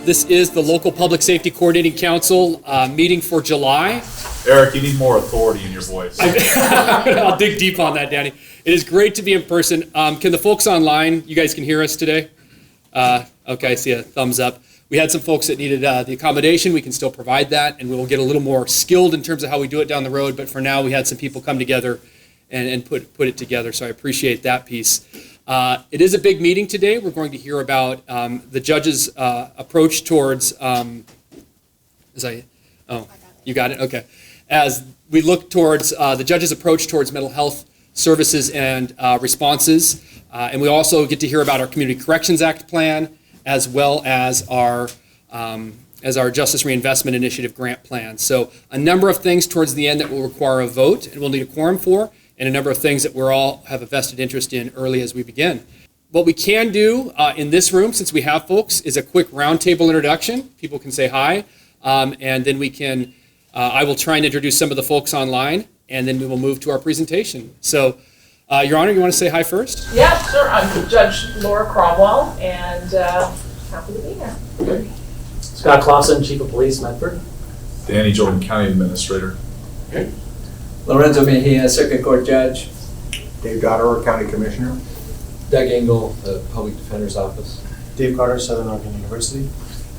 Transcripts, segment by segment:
This is the Local Public Safety Coordinating Council meeting for July. Eric, you need more authority in your voice. I'll dig deep on that, Danny. It is great to be in person. Can the folks online, you guys can hear us today? Okay, I see a thumbs up. We had some folks that needed the accommodation. We can still provide that, and we will get a little more skilled in terms of how we do it down the road. But for now, we had some people come together and put it together, so I appreciate that piece. It is a big meeting today. We're going to hear about the judge's approach towards, you got it? Okay. As we look towards the judge's approach towards mental health services and responses, and we also get to hear about our Community Corrections Act plan, as well as our Justice Reinvestment Initiative Grant plan. So a number of things towards the end that will require a vote and we'll need a quorum for, and a number of things that we're all have a vested interest in early as we begin. What we can do in this room, since we have folks, is a quick roundtable introduction. People can say hi, and then we can, I will try and introduce some of the folks online, and then we will move to our presentation. So, Your Honor, you want to say hi first? Yeah, sure. I'm Judge Laura Cromwell, and happy to be here. Okay. Scott Clausen, Chief of Police, Medford. Danny Jordan, County Administrator. Okay. Lorenzo Mejia, Circuit Court Judge. Dave Goddard, County Commissioner. Doug Engel, the Public Defender's Office. Dave Carter, Southern Oregon University.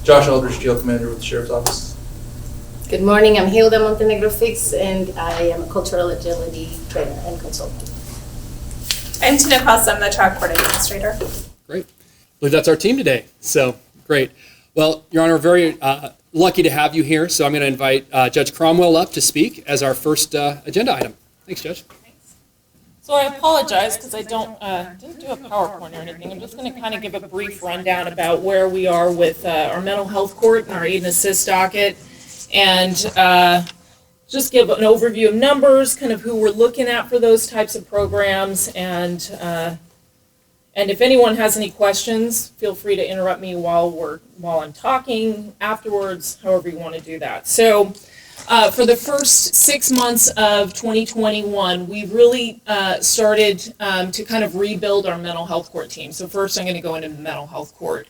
Josh Aldridge, Jail Commander with the Sheriff's Office. Good morning, I'm Hilda Montenegro Fix, and I am a cultural agility trainer and consultant. I'm Tina Costa, I'm the Trial Court Administrator. Great. I believe that's our team today, so great. Well, Your Honor, very lucky to have you here, so I'm going to invite Judge Cromwell up to speak as our first agenda item. Thanks, Judge. So I apologize because I didn't do a PowerPoint or anything. I'm just going to kind of give a brief rundown about where we are with our mental health court and our aid and assist docket, and just give an overview of numbers, kind of who we're looking at for those types of programs, and if anyone has any questions, feel free to interrupt me while I'm talking afterwards, however you want to do that. So for the first 6 months of 2021, we really started to kind of rebuild our mental health court team. So first I'm going to go into the mental health court.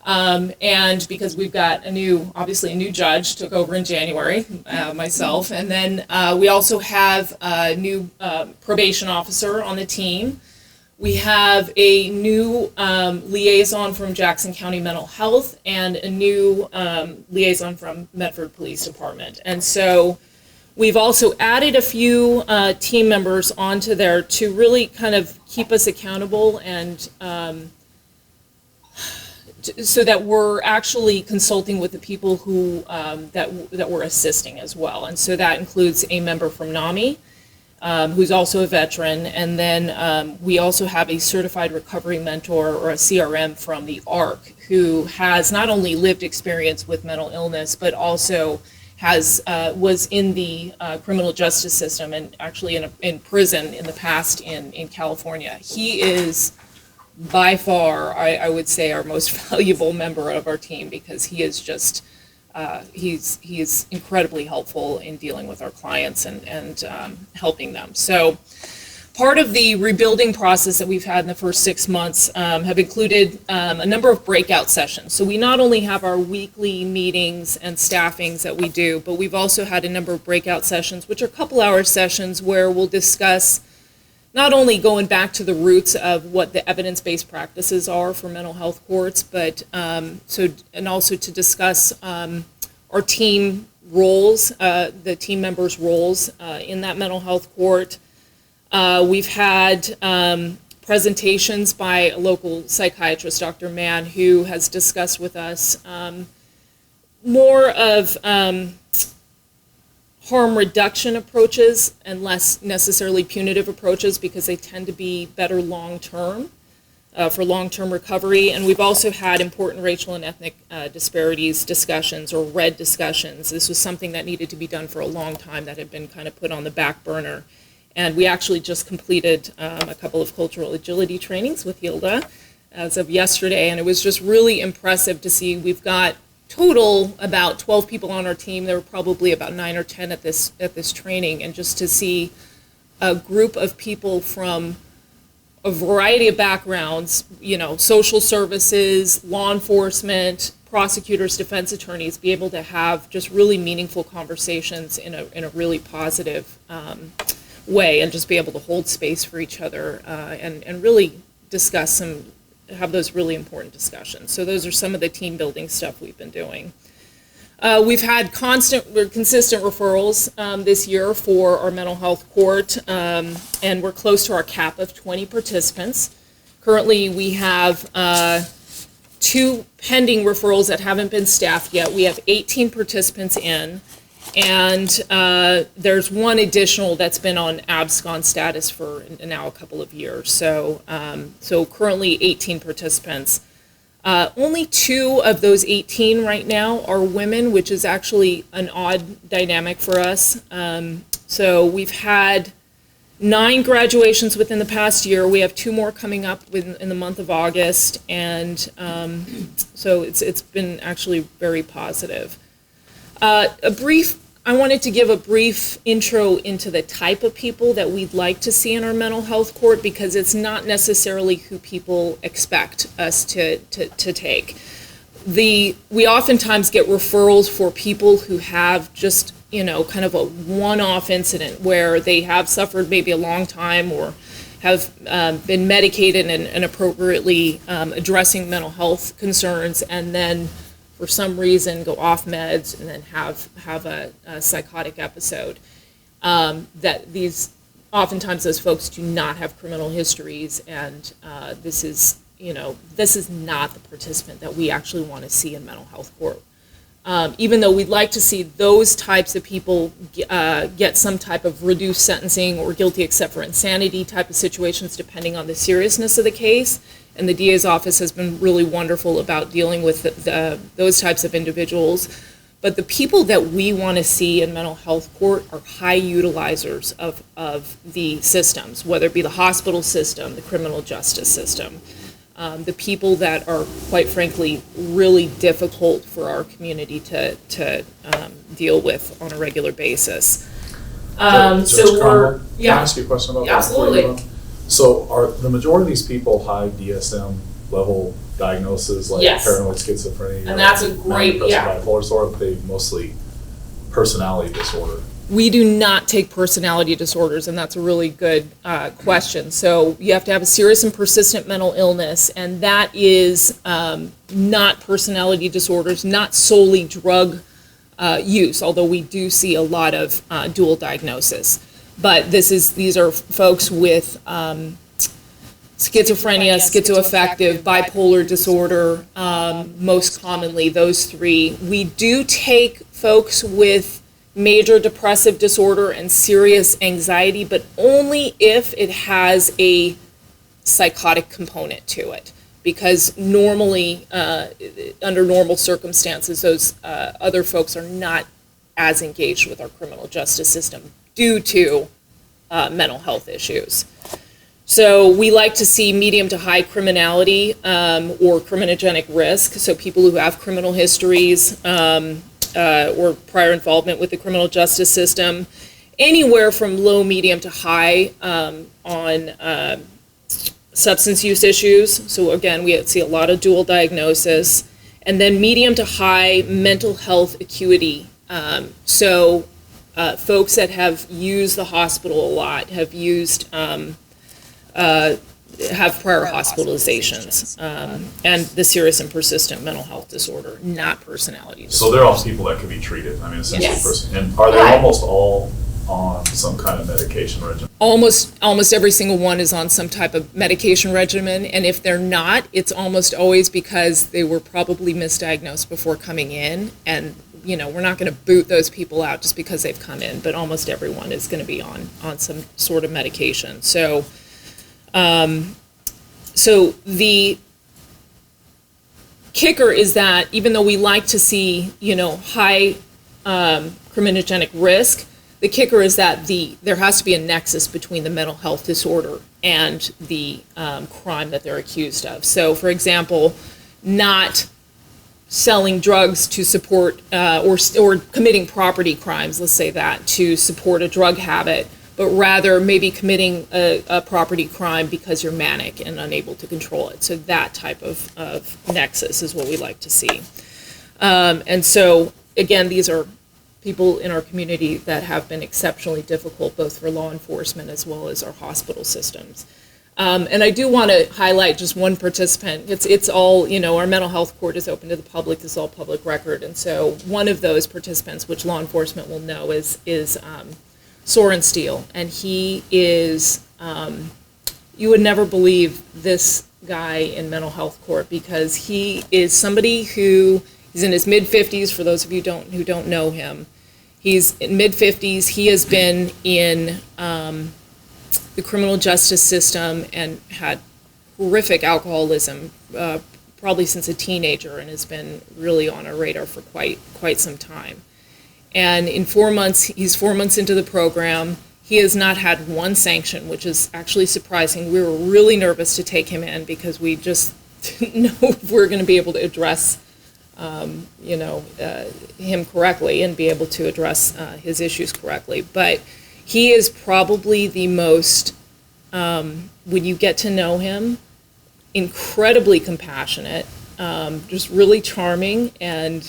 And because we've got obviously a new judge took over in January, myself, and then we also have a new probation officer on the team. We have a new liaison from Jackson County Mental Health and a new liaison from Medford Police Department. And so we've also added a few team members onto there to really kind of keep us accountable and so that we're actually consulting with the people who that we're assisting as well. And so that includes a member from NAMI, who's also a veteran, and then we also have a certified recovery mentor, or a CRM, from the ARC, who has not only lived experience with mental illness, but also was in the criminal justice system and actually in prison in the past in California. He is by far, I would say, our most valuable member of our team, because he is just he's incredibly helpful in dealing with our clients and helping them. So part of the rebuilding process that we've had in the first 6 months have included a number of breakout sessions. So we not only have our weekly meetings and staffings that we do, but we've also had a number of breakout sessions, which are couple-hour sessions where we'll discuss not only going back to the roots of what the evidence-based practices are for mental health courts, but and also to discuss our team roles, the team members' roles in that mental health court. We've had presentations by a local psychiatrist, Dr. Mann, who has discussed with us more of harm reduction approaches and less necessarily punitive approaches, because they tend to be better long-term for long-term recovery. And we've also had important racial and ethnic disparities discussions, or RED discussions. This was something that needed to be done for a long time that had been kind of put on the back burner. And we actually just completed a couple of cultural agility trainings with Hilda as of yesterday, and it was just really impressive to see. We've got total about 12 people on our team. There were probably about 9 or 10 at this training, and just to see a group of people from a variety of backgrounds, social services, law enforcement, prosecutors, defense attorneys be able to have just really meaningful conversations in a really positive way, and just be able to hold space for each other and really have those really important discussions. So those are some of the team building stuff we've been doing. We've had consistent referrals this year for our mental health court, and we're close to our cap of 20 participants. Currently, we have 2 pending referrals that haven't been staffed yet. We have 18 participants in, and there's 1 additional that's been on abscond status for now a couple of years. So, so currently 18 participants. Only 2 of those 18 right now are women, which is actually an odd dynamic for us. So we've had 9 graduations within the past year. We have 2 more coming up in the month of August, and so it's been actually very positive. I wanted to give a brief intro into the type of people that we'd like to see in our mental health court, because it's not necessarily who people expect us to take. We oftentimes get referrals for people who have just, kind of a one-off incident where they have suffered maybe a long time, or have been medicated and appropriately addressing mental health concerns, and then for some reason go off meds and then have a psychotic episode. Oftentimes those folks do not have criminal histories, and this is not the participant that we actually want to see in mental health court. Even though we'd like to see those types of people get some type of reduced sentencing or guilty except for insanity type of situations, depending on the seriousness of the case. And the DA's office has been really wonderful about dealing with those types of individuals. But the people that we want to see in mental health court are high utilizers of the systems, whether it be the hospital system, the criminal justice system. The people that are, quite frankly, really difficult for our community to deal with on a regular basis. Judge Conrad, can I ask you a question about that? Absolutely. So are the majority of these people high DSM level diagnoses, like Yes. paranoid schizophrenia? And that's a great, bipolar disorder, or are they mostly personality disorder? We do not take personality disorders, and that's a really good question. So you have to have a serious and persistent mental illness, and that is not personality disorders, not solely drug use, although we do see a lot of dual diagnosis. But these are folks with schizophrenia, schizoaffective, bipolar disorder, most commonly those 3. We do take folks with major depressive disorder and serious anxiety, but only if it has a psychotic component to it. Because normally, under normal circumstances, those other folks are not as engaged with our criminal justice system due to mental health issues. So we like to see medium to high criminality or criminogenic risk, so people who have criminal histories or prior involvement with the criminal justice system, anywhere from low, medium to high on substance use issues. So again, we see a lot of dual diagnosis, and then medium to high mental health acuity. Folks that have used the hospital a lot, have prior hospitalizations, and the serious and persistent mental health disorder, not personality disorder. So they're all people that can be treated. I mean, essentially, Yes. and are they almost all on some kind of medication regimen? Almost every single one is on some type of medication regimen, and if they're not, it's almost always because they were probably misdiagnosed before coming in, and we're not going to boot those people out just because they've come in, but almost everyone is going to be on some sort of medication. So the kicker is that even though we like to see, high criminogenic risk, the kicker is that there has to be a nexus between the mental health disorder and the crime that they're accused of. So, for example, not selling drugs to support or committing property crimes, let's say that, to support a drug habit, but rather maybe committing a property crime because you're manic and unable to control it. So that type of nexus is what we like to see. And so, again, these are people in our community that have been exceptionally difficult, both for law enforcement as well as our hospital systems. And I do want to highlight just one participant. It's all, our mental health court is open to the public. It's all public record. And so one of those participants, which law enforcement will know, is Soren Steele. And he is, you would never believe this guy in mental health court, because he is somebody who is in his mid-50s, for those of you who don't know him. He's in mid-50s. He has been in the criminal justice system and had horrific alcoholism probably since a teenager, and has been really on our radar for quite some time. And in 4 months, he's 4 months into the program. He has not had one sanction, which is actually surprising. We were really nervous to take him in because we just didn't know if we were going to be able to address him correctly and be able to address his issues correctly. But he is probably the most, when you get to know him, incredibly compassionate, just really charming, and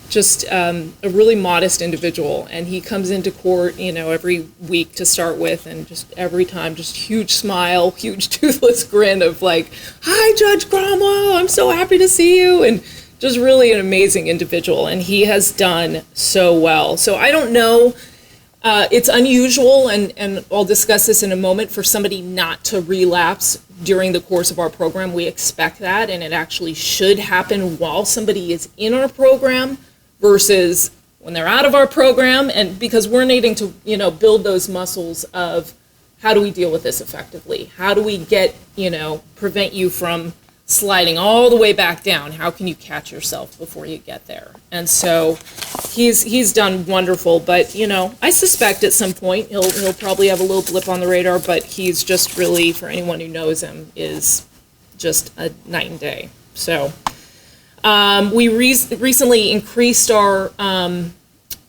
just a really modest individual. And he comes into court, every week to start with, and just every time, just huge smile, huge toothless grin of like, "Hi, Judge Cromwell, I'm so happy to see you," and just really an amazing individual. And he has done so well. So I don't know, it's unusual, and I'll discuss this in a moment, for somebody not to relapse during the course of our program. We expect that, and it actually should happen while somebody is in our program versus when they're out of our program, and because we're needing to, build those muscles of how do we deal with this effectively? How do we get, prevent you from sliding all the way back down? How can you catch yourself before you get there? And so he's done wonderful, but I suspect at some point he'll probably have a little blip on the radar, but he's just really, for anyone who knows him, is just a night and day. So we recently increased our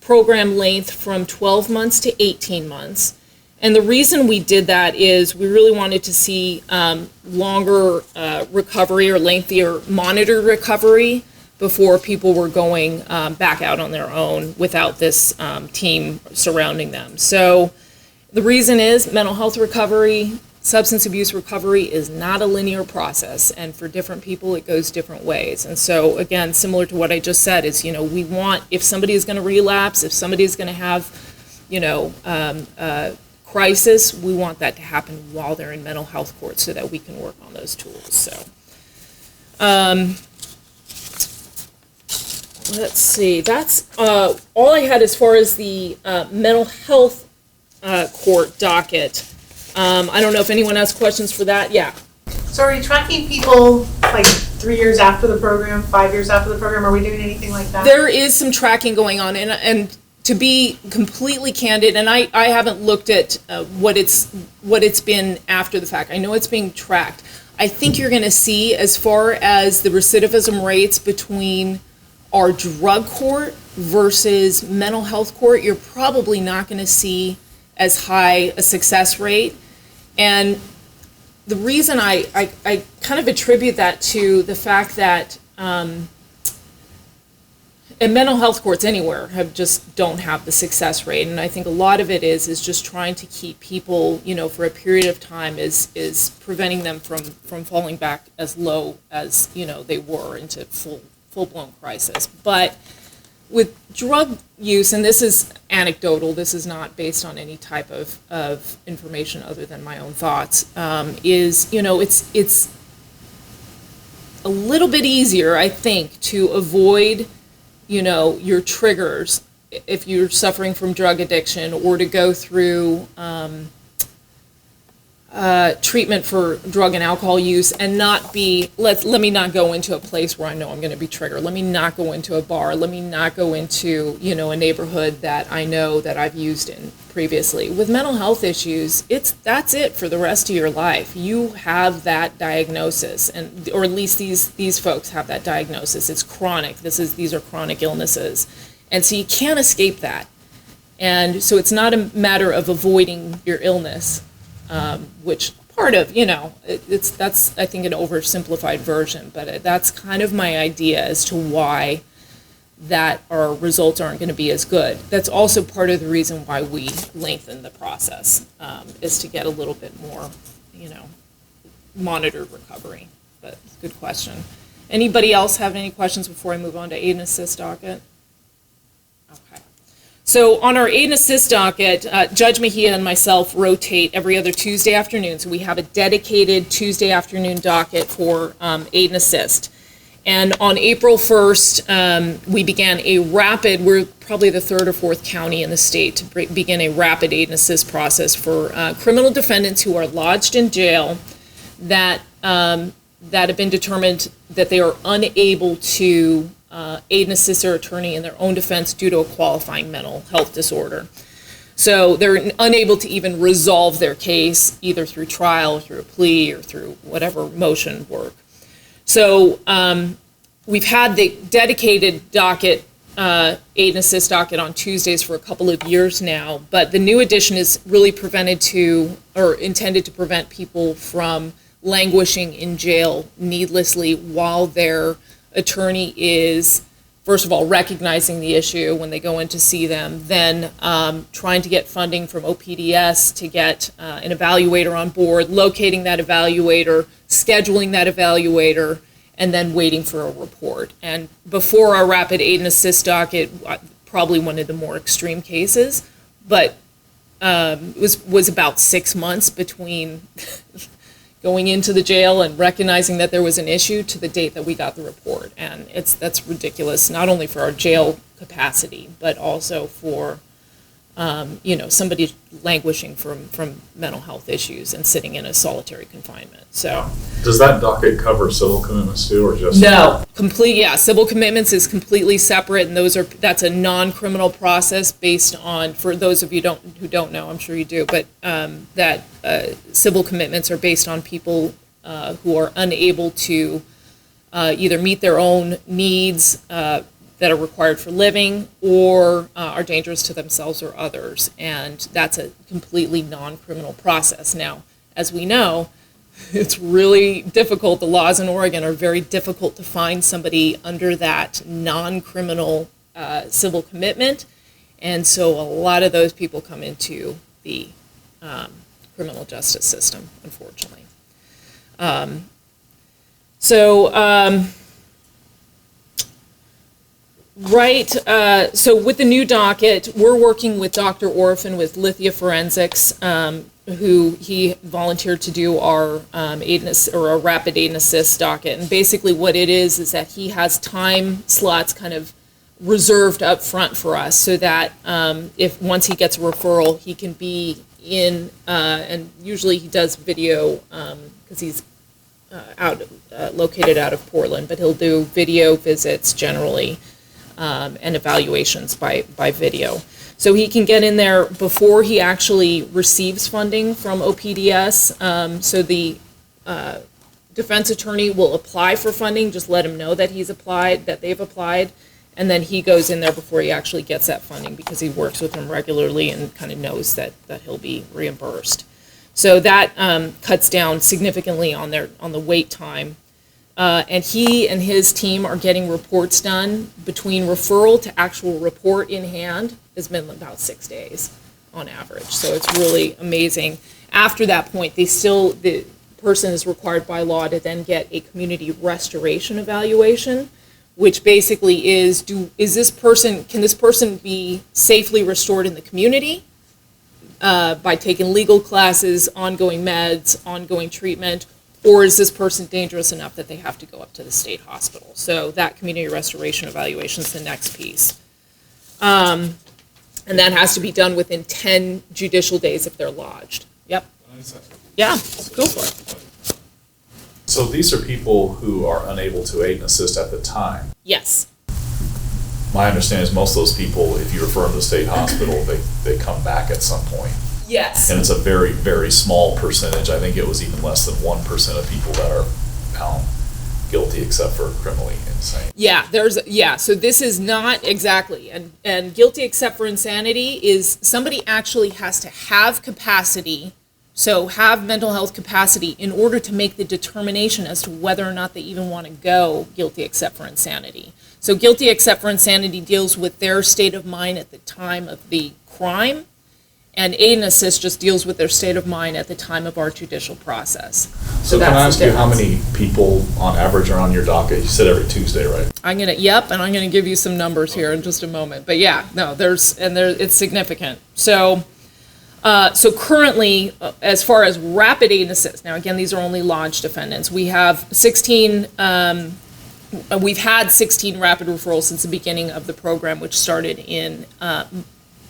program length from 12 months to 18 months. And the reason we did that is we really wanted to see longer recovery, or lengthier monitored recovery, before people were going back out on their own without this team surrounding them. So the reason is mental health recovery, substance abuse recovery is not a linear process, and for different people it goes different ways. And so again, similar to what I just said, is we want, if somebody is going to relapse, if somebody is going to have crisis, we want that to happen while they're in mental health court so that we can work on those tools. So let's see, that's all I had as far as the mental health court docket. I don't know if anyone has questions for that. Yeah. So are we tracking people like 3 years after the program, 5 years after the program? Are we doing anything like that? There is some tracking going on, and to be completely candid, and I haven't looked at what it's been after the fact. I know it's being tracked. I think you're going to see, as far as the recidivism rates between our drug court versus mental health court, you're probably not going to see as high a success rate. And the reason I kind of attribute that to the fact that and mental health courts anywhere don't have the success rate, and I think a lot of it is just trying to keep people, for a period of time, is preventing them from falling back as low as they were into full-blown crisis. But with drug use, and this is anecdotal, this is not based on any type of information other than my own thoughts, it's a little bit easier, I think, to avoid your triggers if you're suffering from drug addiction, or to go through treatment for drug and alcohol use and not be, let me not go into a place where I know I'm going to be triggered. Let me not go into a bar. Let me not go into, a neighborhood that I know that I've used in previously. With mental health issues, that's it for the rest of your life. You have that diagnosis, or at least these folks have that diagnosis. It's chronic. These are chronic illnesses. And so you can't escape that. And so it's not a matter of avoiding your illness, which part of, that's, I think, an oversimplified version, but that's kind of my idea as to why that our results aren't going to be as good. That's also part of the reason why we lengthen the process, is to get a little bit more, monitored recovery. But good question. Anybody else have any questions before I move on to aid and assist docket? Okay. So on our aid and assist docket, Judge Mejia and myself rotate every other Tuesday afternoon. So we have a dedicated Tuesday afternoon docket for aid and assist. And on April 1st, we began we're probably the third or fourth county in the state to begin a rapid aid and assist process for criminal defendants who are lodged in jail that have been determined that they are unable to aid and assist their attorney in their own defense due to a qualifying mental health disorder. So they're unable to even resolve their case either through trial or through a plea or through whatever motion work. So we've had the dedicated docket, aid and assist docket on Tuesdays for a couple of years now, but the new addition is really intended to prevent people from languishing in jail needlessly while their attorney is, first of all, recognizing the issue when they go in to see them, then trying to get funding from OPDS to get an evaluator on board, locating that evaluator, scheduling that evaluator, and then waiting for a report. And before our rapid aid and assist docket, probably one of the more extreme cases, but it was about 6 months between going into the jail and recognizing that there was an issue to the date that we got the report. And that's ridiculous, not only for our jail capacity, but also for somebody languishing from mental health issues and sitting in a solitary confinement. So does that docket cover civil commitments too, or just? No, civil commitments is completely separate, and that's a non-criminal process based on, for those of you who don't know, I'm sure you do, but that civil commitments are based on people who are unable to either meet their own needs that are required for living or are dangerous to themselves or others. And that's a completely non-criminal process. Now, as we know, it's really difficult. The laws in Oregon are very difficult to find somebody under that non-criminal civil commitment. And so a lot of those people come into the criminal justice system, unfortunately. So with the new docket, we're working with Dr. Orphan with Lithia Forensics, who he volunteered to do our our rapid aid and assist docket. And basically what it is that he has time slots kind of reserved up front for us so that if once he gets a referral, he can be in, and usually he does video because he's located out of Portland, but he'll do video visits generally. And evaluations by video. So he can get in there before he actually receives funding from OPDS. So the defense attorney will apply for funding, just let him know that they've applied, and then he goes in there before he actually gets that funding because he works with them regularly and kind of knows that he'll be reimbursed. So that cuts down significantly on the wait time. And he and his team are getting reports done between referral to actual report in hand has been about 6 days on average. So it's really amazing. After that point, the person is required by law to then get a community restoration evaluation, which basically can this person be safely restored in the community by taking legal classes, ongoing meds, ongoing treatment, or is this person dangerous enough that they have to go up to the state hospital? So that community restoration evaluation is the next piece. And that has to be done within 10 judicial days if they're lodged. Yep. Yeah, go for it. So these are people who are unable to aid and assist at the time. Yes. My understanding is most of those people, if you refer them to the state hospital, they come back at some point. Yes. And it's a very, very small percentage. I think it was even less than 1% of people that are found guilty except for criminally insane. So this is not exactly, and guilty except for insanity is somebody actually has to have capacity So have mental health capacity in order to make the determination as to whether or not they even want to go guilty except for insanity. So guilty except for insanity deals with their state of mind at the time of the crime, and aid and assist just deals with their state of mind at the time of our judicial process. So can I that's ask the you how difference. many people on average are on your docket? You said every Tuesday, right? And I'm gonna give you some numbers here in just a moment. But yeah, no, it's significant. So currently, as far as rapid aid and assist, now again, these are only lodged defendants. We have 16. We've had 16 rapid referrals since the beginning of the program, which started in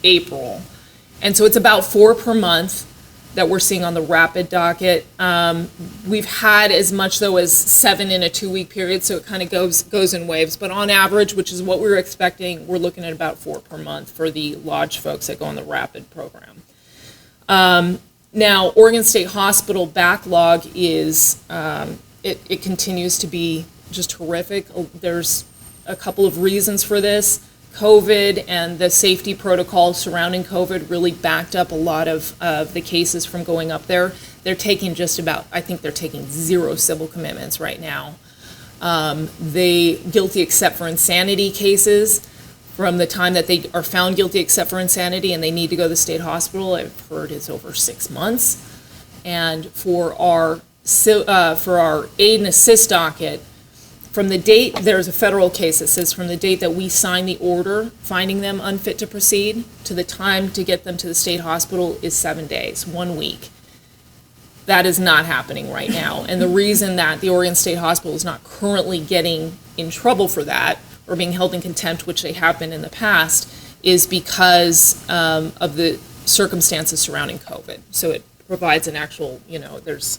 April. And so it's about 4 per month that we're seeing on the rapid docket. We've had as much, though, as 7 in a 2-week period, so it kind of goes in waves. But on average, which is what we were expecting, we're looking at about 4 per month for the lodged folks that go on the rapid program. Now, Oregon State Hospital backlog is, it continues to be just horrific. There's a couple of reasons for this. COVID and the safety protocol surrounding COVID really backed up a lot of the cases from going up there. They're taking I think they're taking 0 civil commitments right now. The guilty except for insanity cases, from the time that they are found guilty except for insanity and they need to go to the state hospital, I've heard it's over 6 months. And for our aid and assist docket, from the date, there's a federal case that says from the date that we sign the order finding them unfit to proceed to the time to get them to the state hospital is 7 days, 1 week. That is not happening right now. And the reason that the Oregon State Hospital is not currently getting in trouble for that or being held in contempt, which they have been in the past, is because of the circumstances surrounding COVID. So it provides an actual, there's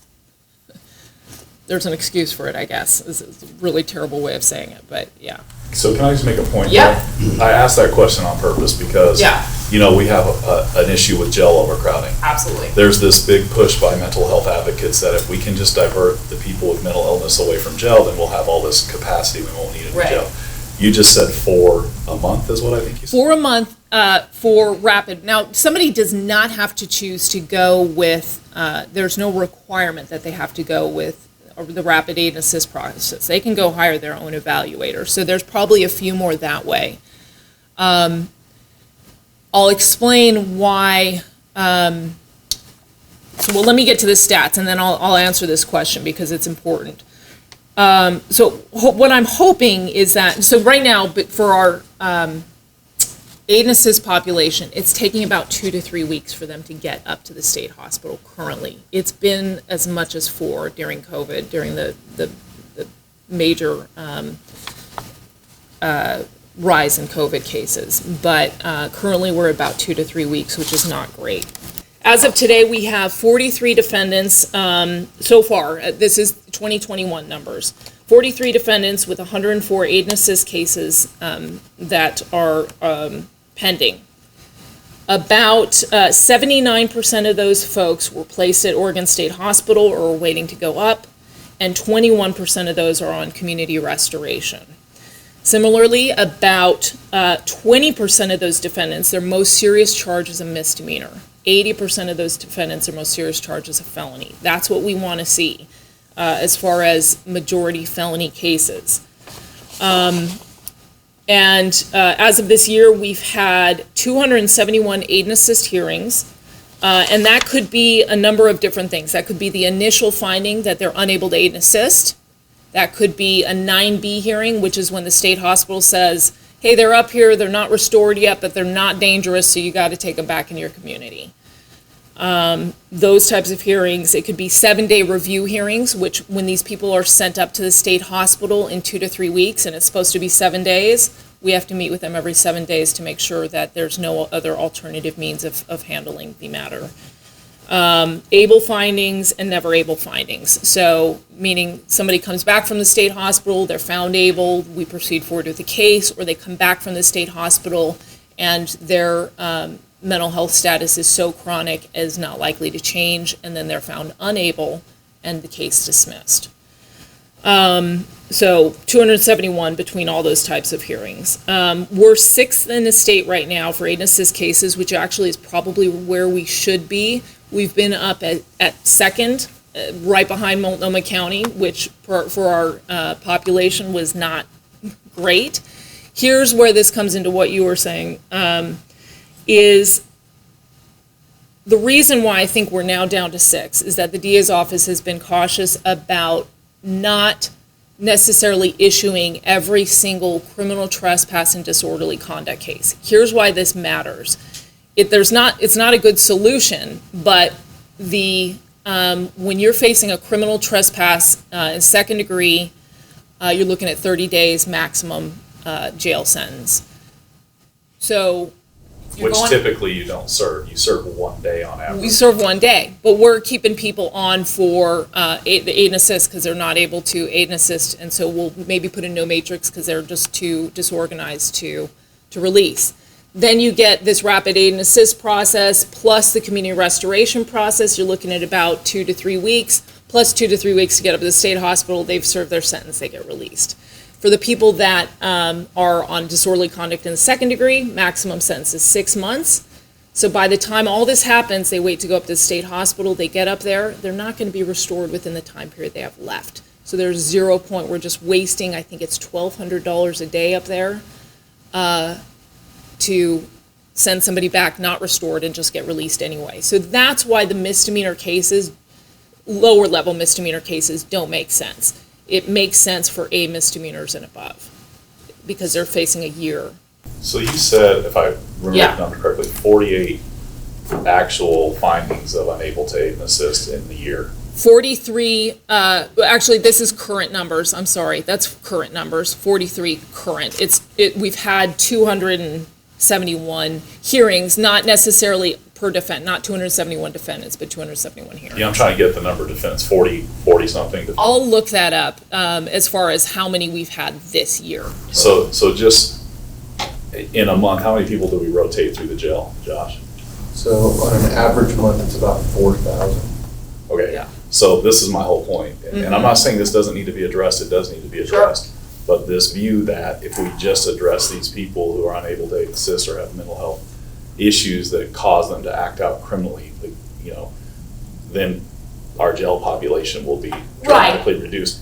an excuse for it, I guess. It's a really terrible way of saying it, but yeah. So can I just make a point? Yeah. I asked that question on purpose because, we have an issue with jail overcrowding. Absolutely. There's this big push by mental health advocates that if we can just divert the people with mental illness away from jail, then we'll have all this capacity we won't need in the jail. You just said 4 a month is what I think you said. 4 a month for rapid. Now, somebody does not have to choose to go with, there's no requirement that they have to go with the rapid aid and assist process. They can go hire their own evaluator. So there's probably a few more that way. I'll explain why. Well, let me get to the stats and then I'll answer this question because it's important. So what I'm hoping is that, so right now, but for our aid and assist population, it's taking about 2 to 3 weeks for them to get up to the state hospital currently. It's been as much as 4 during COVID, during the major rise in COVID cases. But currently we're about 2 to 3 weeks, which is not great. As of today, we have 43 defendants so far. This is 2021 numbers. 43 defendants with 104 aid and assist cases that are pending. About 79% of those folks were placed at Oregon State Hospital or are waiting to go up, and 21% of those are on community restoration. Similarly, about 20% of those defendants, their most serious charge is a misdemeanor. 80% of those defendants, their most serious charge is a felony. That's what we want to see as far as majority felony cases. And as of this year, we've had 271 aid and assist hearings, and that could be a number of different things. That could be the initial finding that they're unable to aid and assist. That could be a 9B hearing, which is when the state hospital says, hey, they're up here, they're not restored yet, but they're not dangerous, so you got to take them back in your community. Those types of hearings. It could be 7-day review hearings, which when these people are sent up to the state hospital in 2 to 3 weeks, and it's supposed to be 7 days, we have to meet with them every 7 days to make sure that there's no other alternative means of handling the matter. Able findings and never able findings. So meaning somebody comes back from the state hospital, they're found able, we proceed forward with the case, or they come back from the state hospital and their mental health status is so chronic as not likely to change, and then they're found unable and the case dismissed. So 271 between all those types of hearings. We're 6th in the state right now for aid and assist cases, which actually is probably where we should be. We've been up at second, right behind Multnomah County, which for our population was not great. Here's where this comes into what you were saying, is the reason why I think we're now down to 6 is that the DA's office has been cautious about not necessarily issuing every single criminal trespass and disorderly conduct case. Here's why this matters. It's not a good solution, but when you're facing a criminal trespass in second degree, you're looking at 30 days maximum jail sentence. So Which typically you don't serve. You serve 1 day on average. we serve 1 day, but we're keeping people on for the aid and assist because they're not able to aid and assist, and so we'll maybe put in no matrix because they're just too disorganized to release. Then you get this rapid aid and assist process plus the community restoration process. You're looking at about 2 to 3 weeks, plus 2 to 3 weeks to get up to the state hospital. They've served their sentence, they get released. For the people that are on disorderly conduct in the second degree, maximum sentence is 6 months. So by the time all this happens, they wait to go up to the state hospital, they get up there, they're not going to be restored within the time period they have left. So there's 0 point, we're just wasting, I think it's $1,200 a day up there to send somebody back not restored and just get released anyway. So that's why the misdemeanor cases, lower level misdemeanor cases, don't make sense. It makes sense for A misdemeanors and above because they're facing a year. So you said, if I remember Yeah. the number correctly, 48 actual findings of unable to aid and assist in the year. 43, actually, this is current numbers, I'm sorry, that's current numbers, 43 current. We've had 271 hearings, not necessarily per defendant, not 271 defendants, but 271 hearings. Yeah, I'm trying to get the number of defendants, 40 something. I'll look that up as far as how many we've had this year. So just in a month, how many people do we rotate through the jail, Josh? So on an average month, it's about 4,000. Okay, Yeah. so this is my whole point. And I'm not saying this doesn't need to be addressed, it does need to be addressed. But this view that if we just address these people who are unable to aid and assist or have mental health issues that cause them to act out criminally, then our jail population will be dramatically reduced.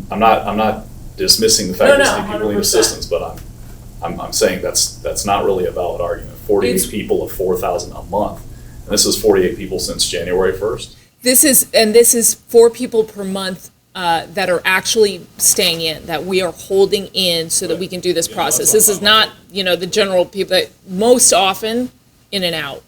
I'm not dismissing the fact that these people need 100%. assistance, but I'm saying that's not really a valid argument. 48 people of 4,000 a month, and this is 48 people since January 1st. This is 4 people per month that are actually staying in, that we are holding in so that we can do this process. This is not, the general people that most often in and out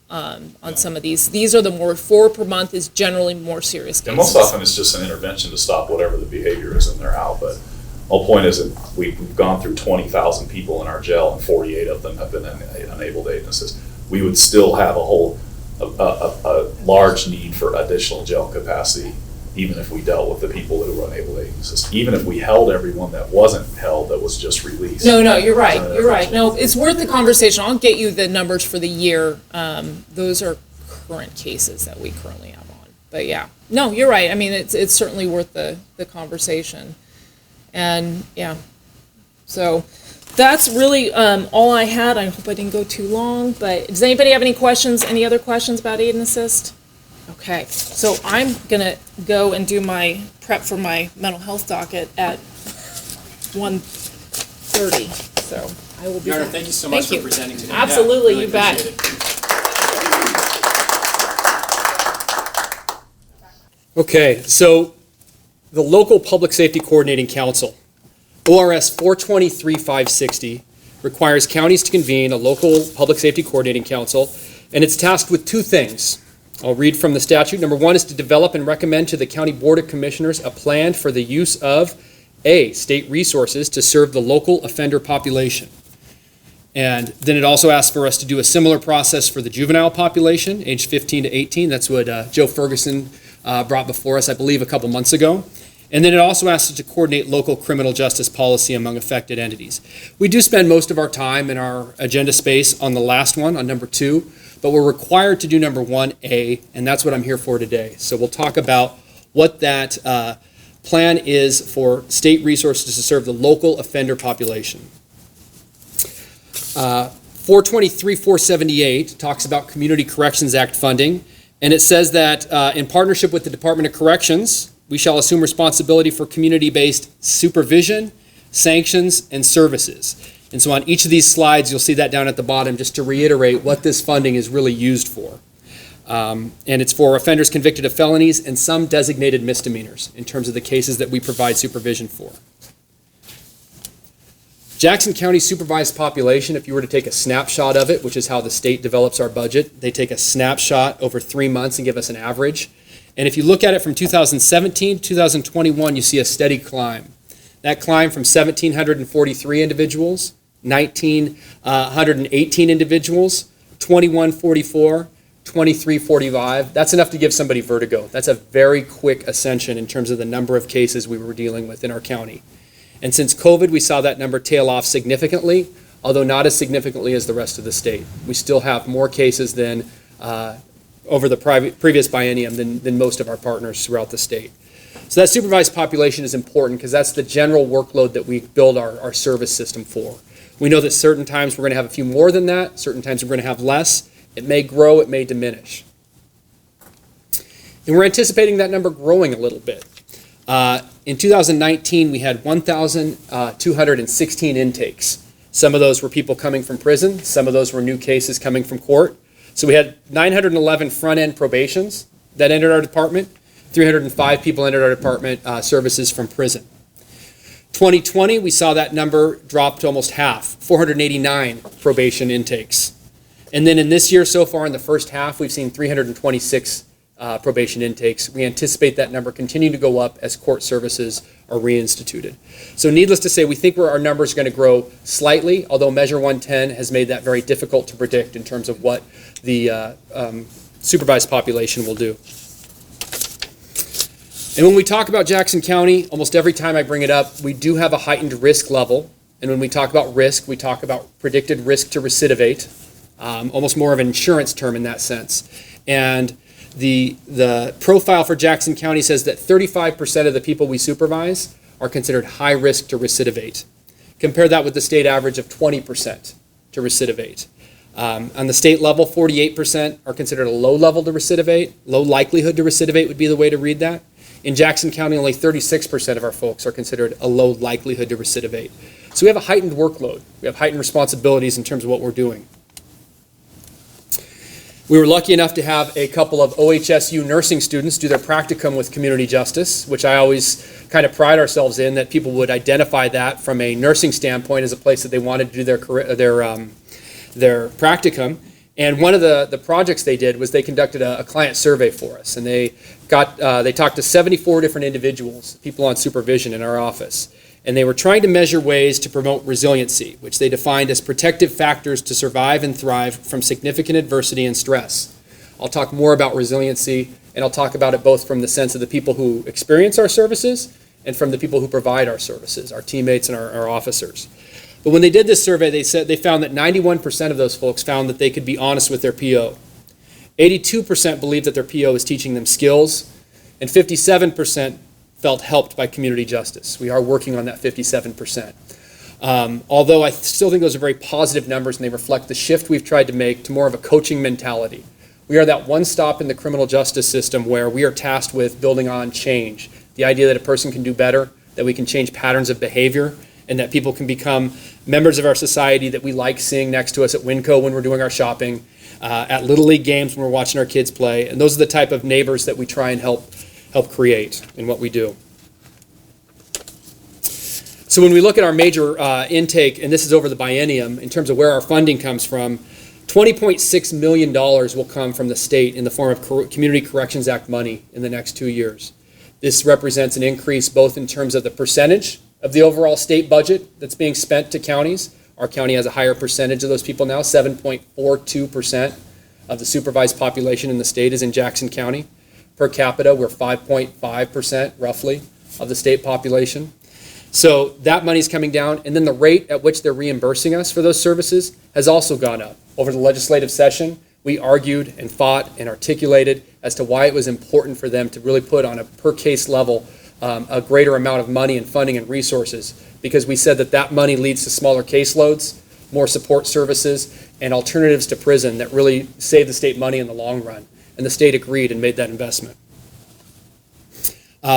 on some of these. These are the more 4 per month is generally more serious cases. And most often it's just an intervention to stop whatever the behavior is and they're out. But my whole point is that we've gone through 20,000 people in our jail and 48 of them have been unable to aid and assist. We would still have a large need for additional jail capacity, even if we dealt with the people who were unable to aid and assist. Even if we held everyone that wasn't held, that was just released. No, you're right. You're right. No, it's worth the conversation. I'll get you the numbers for the year. Those are current cases that we currently have on. But yeah, no, you're right. I mean, it's certainly worth the conversation. And yeah, so that's really all I had. I hope I didn't go too long. But does anybody have any questions? Any other questions about aid and assist? Okay, so I'm gonna go and do my prep for my mental health docket at 1:30. So I will be Your Honor, back. thank you so much for presenting today. Absolutely, Yeah, really you bet. appreciate it. Okay, so the Local Public Safety Coordinating Council, ORS 423-560, requires counties to convene a local public safety coordinating council, and it's tasked with 2 things. I'll read from the statute. Number 1 is to develop and recommend to the County Board of Commissioners a plan for the use of A, state resources to serve the local offender population. And then it also asks for us to do a similar process for the juvenile population, age 15 to 18. That's what Joe Ferguson brought before us, I believe, a couple months ago. And then it also asks us to coordinate local criminal justice policy among affected entities. We do spend most of our time in our agenda space on the last one, on number 2, but we're required to do number 1A, and that's what I'm here for today. So we'll talk about what that plan is for state resources to serve the local offender population. 423-478 talks about Community Corrections Act funding, And it says that in partnership with the Department of Corrections, we shall assume responsibility for community-based supervision, sanctions, and services. And so on each of these slides, you'll see that down at the bottom, just to reiterate what this funding is really used for. And it's for offenders convicted of felonies and some designated misdemeanors in terms of the cases that we provide supervision for. Jackson County supervised population, if you were to take a snapshot of it, which is how the state develops our budget, they take a snapshot over 3 months and give us an average. And if you look at it from 2017 to 2021, you see a steady climb. That climb from 1,743 individuals, 1,918 individuals, 2,144, 2,345. That's enough to give somebody vertigo. That's a very quick ascension in terms of the number of cases we were dealing with in our county. And since COVID, we saw that number tail off significantly, although not as significantly as the rest of the state. We still have more cases than over the previous biennium than most of our partners throughout the state. So that supervised population is important because that's the general workload that we build our service system for. We know that certain times we're going to have a few more than that, certain times we're going to have less. It may grow, it may diminish. And we're anticipating that number growing a little bit. In 2019, we had 1,216 intakes. Some of those were people coming from prison. Some of those were new cases coming from court. So we had 911 front-end probations that entered our department. 305 people entered our department services from prison. 2020, we saw that number drop to almost half, 489 probation intakes. And then in this year so far, in the first half, we've seen 326 probation intakes. We anticipate that number continuing to go up as court services are reinstituted. So needless to say, we think our numbers are going to grow slightly, although Measure 110 has made that very difficult to predict in terms of what the supervised population will do. And when we talk about Jackson County, almost every time I bring it up, we do have a heightened risk level. And when we talk about risk, we talk about predicted risk to recidivate, almost more of an insurance term in that sense. And the profile for Jackson County says that 35% of the people we supervise are considered high risk to recidivate. Compare that with the state average of 20% to recidivate. On the state level, 48% are considered a low level to recidivate. Low likelihood to recidivate would be the way to read that. In Jackson County, only 36% of our folks are considered a low likelihood to recidivate. So we have a heightened workload. We have heightened responsibilities in terms of what we're doing. We were lucky enough to have a couple of OHSU nursing students do their practicum with community justice, which I always kind of pride ourselves in, that people would identify that from a nursing standpoint as a place that they wanted to do their practicum. And one of the projects they did was they conducted a client survey for us, and they talked to 74 different individuals, people on supervision in our office, and they were trying to measure ways to promote resiliency, which they defined as protective factors to survive and thrive from significant adversity and stress. I'll talk more about resiliency, and I'll talk about it both from the sense of the people who experience our services and from the people who provide our services, our teammates and our officers. But when they did this survey, they found that 91% of those folks found that they could be honest with their PO. 82% believed that their PO is teaching them skills, and 57% felt helped by community justice. We are working on that 57%. Although I still think those are very positive numbers, and they reflect the shift we've tried to make to more of a coaching mentality. We are that one stop in the criminal justice system where we are tasked with building on change. The idea that a person can do better, that we can change patterns of behavior, and that people can become members of our society that we like seeing next to us at Winco when we're doing our shopping, at Little League games when we're watching our kids play. And those are the type of neighbors that we try and help create in what we do. So when we look at our major intake, and this is over the biennium, in terms of where our funding comes from, $20.6 million will come from the state in the form of Community Corrections Act money in the next 2 years. This represents an increase both in terms of the percentage of the overall state budget that's being spent to counties. Our county has a higher percentage of those people now. 7.42% of the supervised population in the state is in Jackson County. Per capita, we're 5.5% roughly of the state population. So that money's coming down, and then the rate at which they're reimbursing us for those services has also gone up. Over the legislative session, we argued and fought and articulated as to why it was important for them to really put on a per case level a greater amount of money and funding and resources, because we said that money leads to smaller caseloads, more support services, and alternatives to prison that really save the state money in the long run. and the state agreed and made that investment.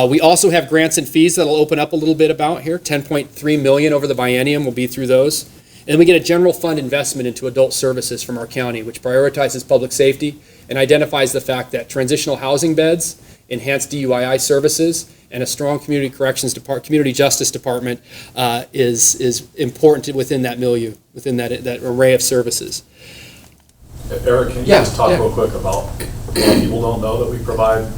We also have grants and fees that I'll open up a little bit about here. $10.3 million over the biennium will be through those. And we get a general fund investment into adult services from our county, which prioritizes public safety and identifies the fact that transitional housing beds, enhanced DUII services, and a strong community justice department is important within that milieu, within that array of services. Eric, can you just talk real quick about why people don't know that we provide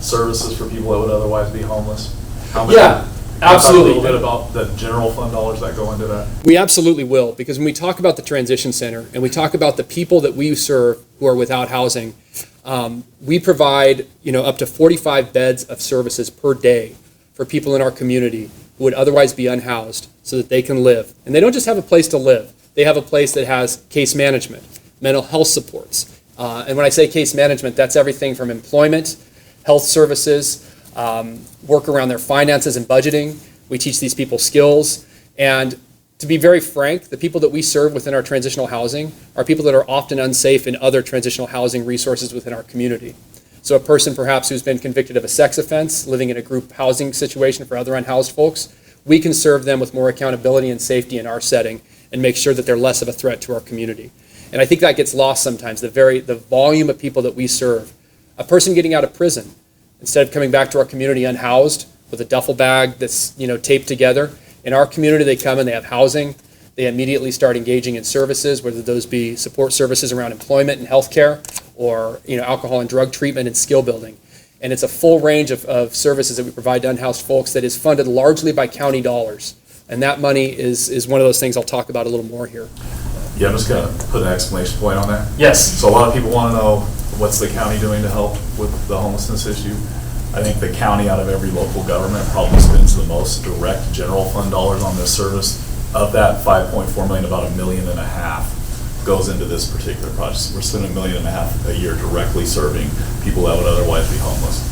services for people that would otherwise be homeless? Absolutely. Talk a little bit about the general fund dollars that go into that. We absolutely will, because when we talk about the transition center and we talk about the people that we serve who are without housing, we provide up to 45 beds of services per day for people in our community who would otherwise be unhoused so that they can live. And they don't just have a place to live. They have a place that has case management, mental health supports. And when I say case management, that's everything from employment, health services, work around their finances and budgeting. We teach these people skills. And to be very frank, the people that we serve within our transitional housing are people that are often unsafe in other transitional housing resources within our community. So a person perhaps who's been convicted of a sex offense, living in a group housing situation for other unhoused folks, we can serve them with more accountability and safety in our setting and make sure that they're less of a threat to our community. And I think that gets lost sometimes, the volume of people that we serve. A person getting out of prison, instead of coming back to our community unhoused with a duffel bag that's taped together, in our community they come and they have housing. They immediately start engaging in services, whether those be support services around employment and healthcare, or alcohol and drug treatment and skill building. And it's a full range of services that we provide to unhoused folks that is funded largely by county dollars. And that money is one of those things I'll talk about a little more here. Yeah, I'm just going to put an exclamation point on that. Yes. So a lot of people want to know, what's the county doing to help with the homelessness issue? I think the county, out of every local government, probably spends the most direct general fund dollars on this service. Of that $5.4 million, about $1.5 million goes into this particular project. We're spending $1.5 million a year directly serving people that would otherwise be homeless.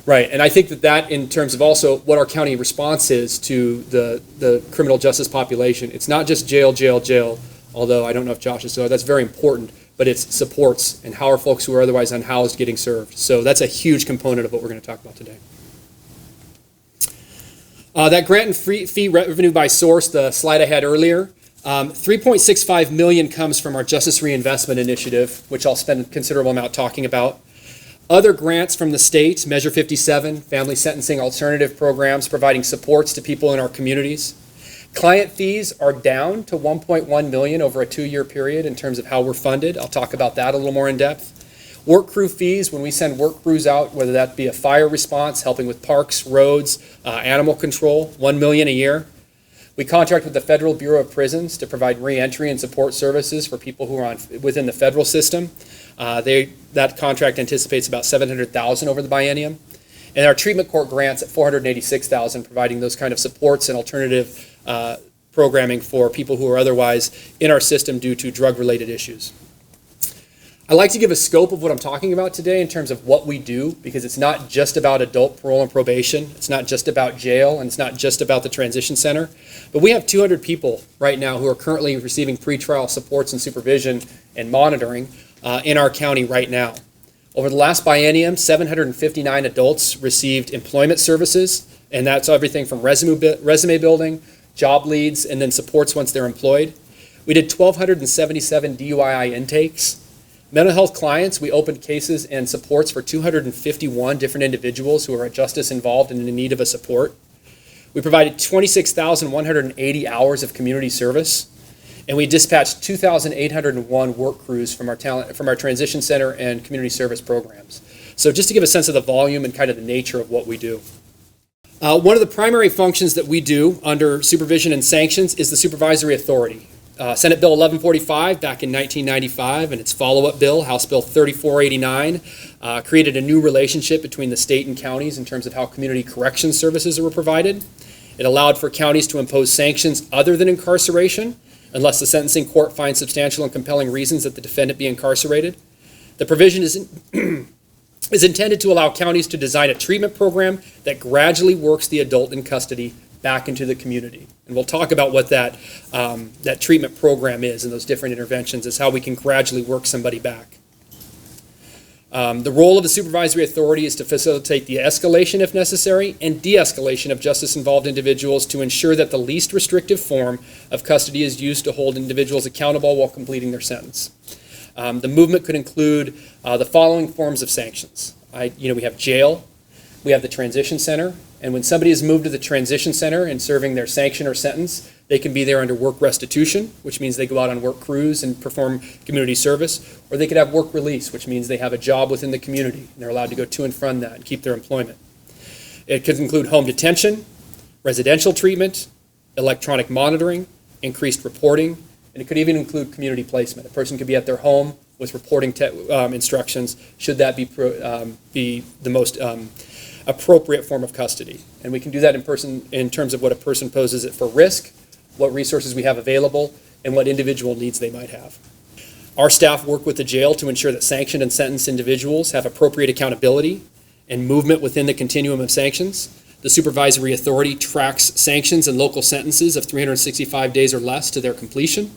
Right, and I think that in terms of also what our county response is to the criminal justice population, it's not just jail, although I don't know if Josh is so, that's very important, but it's supports and how are folks who are otherwise unhoused getting served. So that's a huge component of what we're going to talk about today. That grant and fee revenue by source, the slide I had earlier, $3.65 million comes from our Justice Reinvestment Initiative, which I'll spend a considerable amount talking about. Other grants from the state, Measure 57, family sentencing alternative programs, providing supports to people in our communities. Client fees are down to $1.1 million over a 2-year period in terms of how we're funded. I'll talk about that a little more in depth. Work crew fees, when we send work crews out, whether that be a fire response, helping with parks, roads, animal control, $1 million a year. We contract with the Federal Bureau of Prisons to provide reentry and support services for people who are within the federal system. That contract anticipates about $700,000 over the biennium. And our treatment court grants at $486,000, providing those kind of supports and alternative programming for people who are otherwise in our system due to drug-related issues. I like to give a scope of what I'm talking about today in terms of what we do, because it's not just about adult parole and probation, it's not just about jail, and it's not just about the transition center. But we have 200 people right now who are currently receiving pretrial supports and supervision and monitoring in our county right now. Over the last biennium, 759 adults received employment services, and that's everything from resume building, job leads, and then supports once they're employed. We did 1,277 DUII intakes. Mental health clients, we opened cases and supports for 251 different individuals who are at justice involved and in need of a support. We provided 26,180 hours of community service, and we dispatched 2,801 work crews from our transition center and community service programs. So just to give a sense of the volume and kind of the nature of what we do. One of the primary functions that we do under supervision and sanctions is the supervisory authority. Senate Bill 1145 back in 1995 and its follow-up bill, House Bill 3489, created a new relationship between the state and counties in terms of how community corrections services were provided. It allowed for counties to impose sanctions other than incarceration unless the sentencing court finds substantial and compelling reasons that the defendant be incarcerated. The provision is intended to allow counties to design a treatment program that gradually works the adult in custody back into the community. And we'll talk about what that treatment program is and those different interventions, is how we can gradually work somebody back. The role of the supervisory authority is to facilitate the escalation, if necessary, and de-escalation of justice-involved individuals to ensure that the least restrictive form of custody is used to hold individuals accountable while completing their sentence. The movement could include the following forms of sanctions. We have jail, we have the transition center, and when somebody is moved to the transition center and serving their sanction or sentence, they can be there under work restitution, which means they go out on work crews and perform community service, or they could have work release, which means they have a job within the community, and they're allowed to go to and from that and keep their employment. It could include home detention, residential treatment, electronic monitoring, increased reporting, and it could even include community placement. A person could be at their home with reporting instructions, should that be the most appropriate form of custody. And we can do that in terms of what a person poses it for risk, what resources we have available, and what individual needs they might have. Our staff work with the jail to ensure that sanctioned and sentenced individuals have appropriate accountability and movement within the continuum of sanctions. The supervisory authority tracks sanctions and local sentences of 365 days or less to their completion.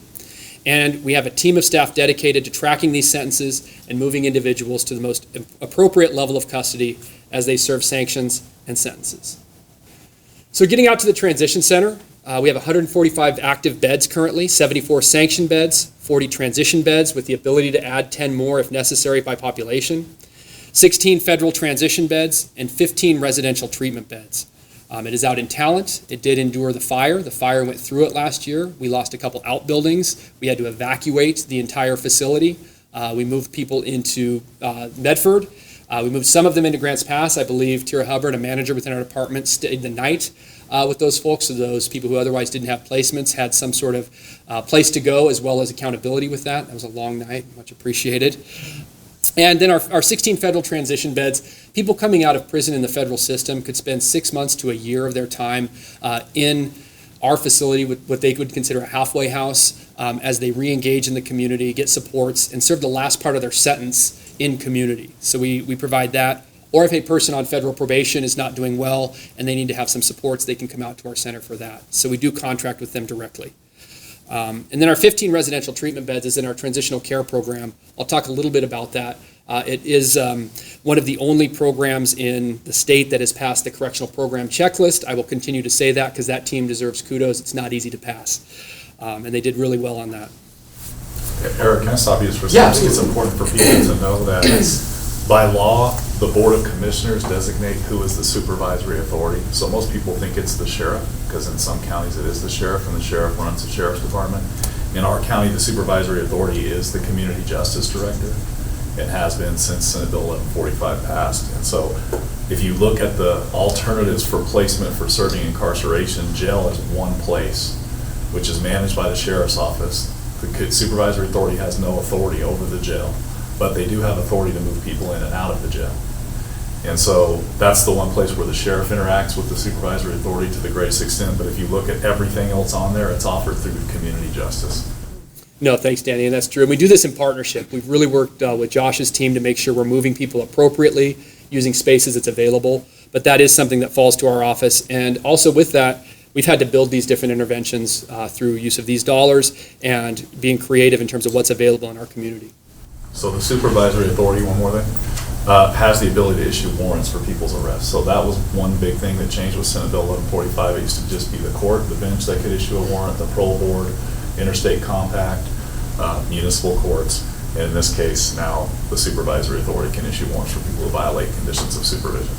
And we have a team of staff dedicated to tracking these sentences and moving individuals to the most appropriate level of custody as they serve sanctions and sentences. So getting out to the transition center, we have 145 active beds currently, 74 sanctioned beds, 40 transition beds with the ability to add 10 more if necessary by population, 16 federal transition beds, and 15 residential treatment beds. It is out in Talent. It did endure the fire. The fire went through it last year. We lost a couple outbuildings. We had to evacuate the entire facility. We moved people into Medford. We moved some of them into Grants Pass. I believe Tira Hubbard, a manager within our department, stayed the night with those folks. So those people who otherwise didn't have placements had some sort of place to go, as well as accountability with that. That was a long night, much appreciated. And then our 16 federal transition beds, people coming out of prison in the federal system could spend 6 months to a year of their time in our facility with what they would consider a halfway house as they re-engage in the community, get supports, and serve the last part of their sentence in community. So we provide that. Or if a person on federal probation is not doing well and they need to have some supports, they can come out to our center for that. So we do contract with them directly. And then our 15 residential treatment beds is in our transitional care program. I'll talk a little bit about that. It is one of the only programs in the state that has passed the correctional program checklist. I will continue to say that because that team deserves kudos. It's not easy to pass. And they did really well on that. Eric, can I stop you for a second? Yeah, I think it's important for people to know that by law, the Board of Commissioners designate who is the supervisory authority. So most people think it's the sheriff, because in some counties it is the sheriff, and the sheriff runs the sheriff's department. In our county, the supervisory authority is the community justice director. It has been since Senate Bill 1145 passed. And so if you look at the alternatives for placement for serving incarceration, jail is one place, which is managed by the sheriff's office. The supervisory authority has no authority over the jail, but they do have authority to move people in and out of the jail. And so that's the one place where the sheriff interacts with the supervisory authority to the greatest extent. But if you look at everything else on there, it's offered through community justice. No, thanks, Danny, and that's true. And we do this in partnership. We've really worked with Josh's team to make sure we're moving people appropriately, using spaces that's available. But that is something that falls to our office. And also with that, we've had to build these different interventions through use of these dollars and being creative in terms of what's available in our community. So the supervisory authority, one more thing, has the ability to issue warrants for people's arrests. So that was one big thing that changed with Senate Bill 1145. It used to just be the court, the bench that could issue a warrant, the parole board, interstate compact, municipal courts. And in this case, now the supervisory authority can issue warrants for people who violate conditions of supervision.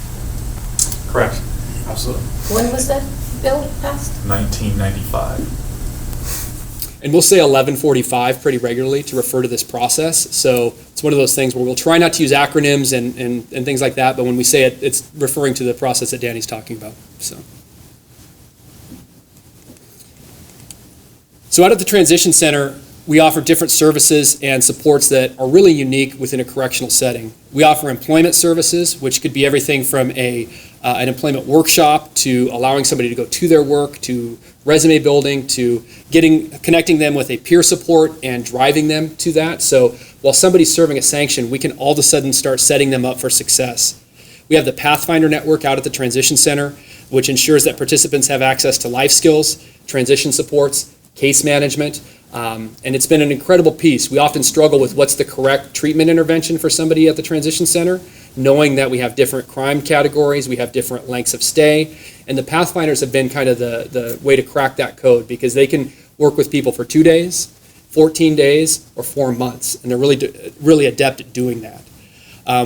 Correct. Absolutely. When was that bill passed? 1995. And we'll say 1145 pretty regularly to refer to this process. So it's one of those things where we'll try not to use acronyms and things like that, but when we say it, it's referring to the process that Danny's talking about. So out at the Transition Center, we offer different services and supports that are really unique within a correctional setting. We offer employment services, which could be everything from an employment workshop to allowing somebody to go to their work, to resume building, to connecting them with a peer support and driving them to that. So while somebody's serving a sanction, we can all of a sudden start setting them up for success. We have the Pathfinder Network out at the Transition Center, which ensures that participants have access to life skills, transition supports, case management, And it's been an incredible piece. We often struggle with what's the correct treatment intervention for somebody at the transition center, knowing that we have different crime categories, we have different lengths of stay, and the Pathfinders have been kind of the way to crack that code, because they can work with people for 2 days, 14 days, or 4 months, and they're really adept at doing that.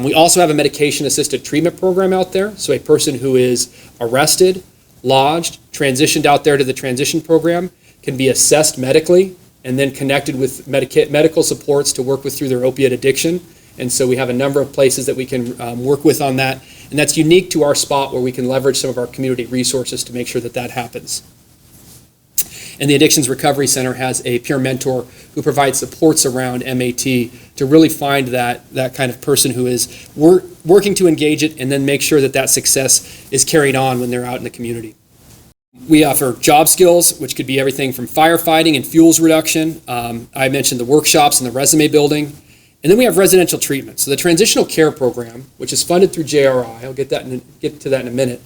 We also have a medication-assisted treatment program out there, so a person who is arrested, lodged, transitioned out there to the transition program can be assessed medically and then connected with medical supports to work with through their opiate addiction. And so we have a number of places that we can work with on that. And that's unique to our spot, where we can leverage some of our community resources to make sure that that happens. And the Addictions Recovery Center has a peer mentor who provides supports around MAT to really find that kind of person who is working to engage it and then make sure that that success is carried on when they're out in the community. We offer job skills, which could be everything from firefighting and fuels reduction. I mentioned the workshops and the resume building. And then we have residential treatment. So the Transitional Care Program, which is funded through JRI, I'll get to that in a minute.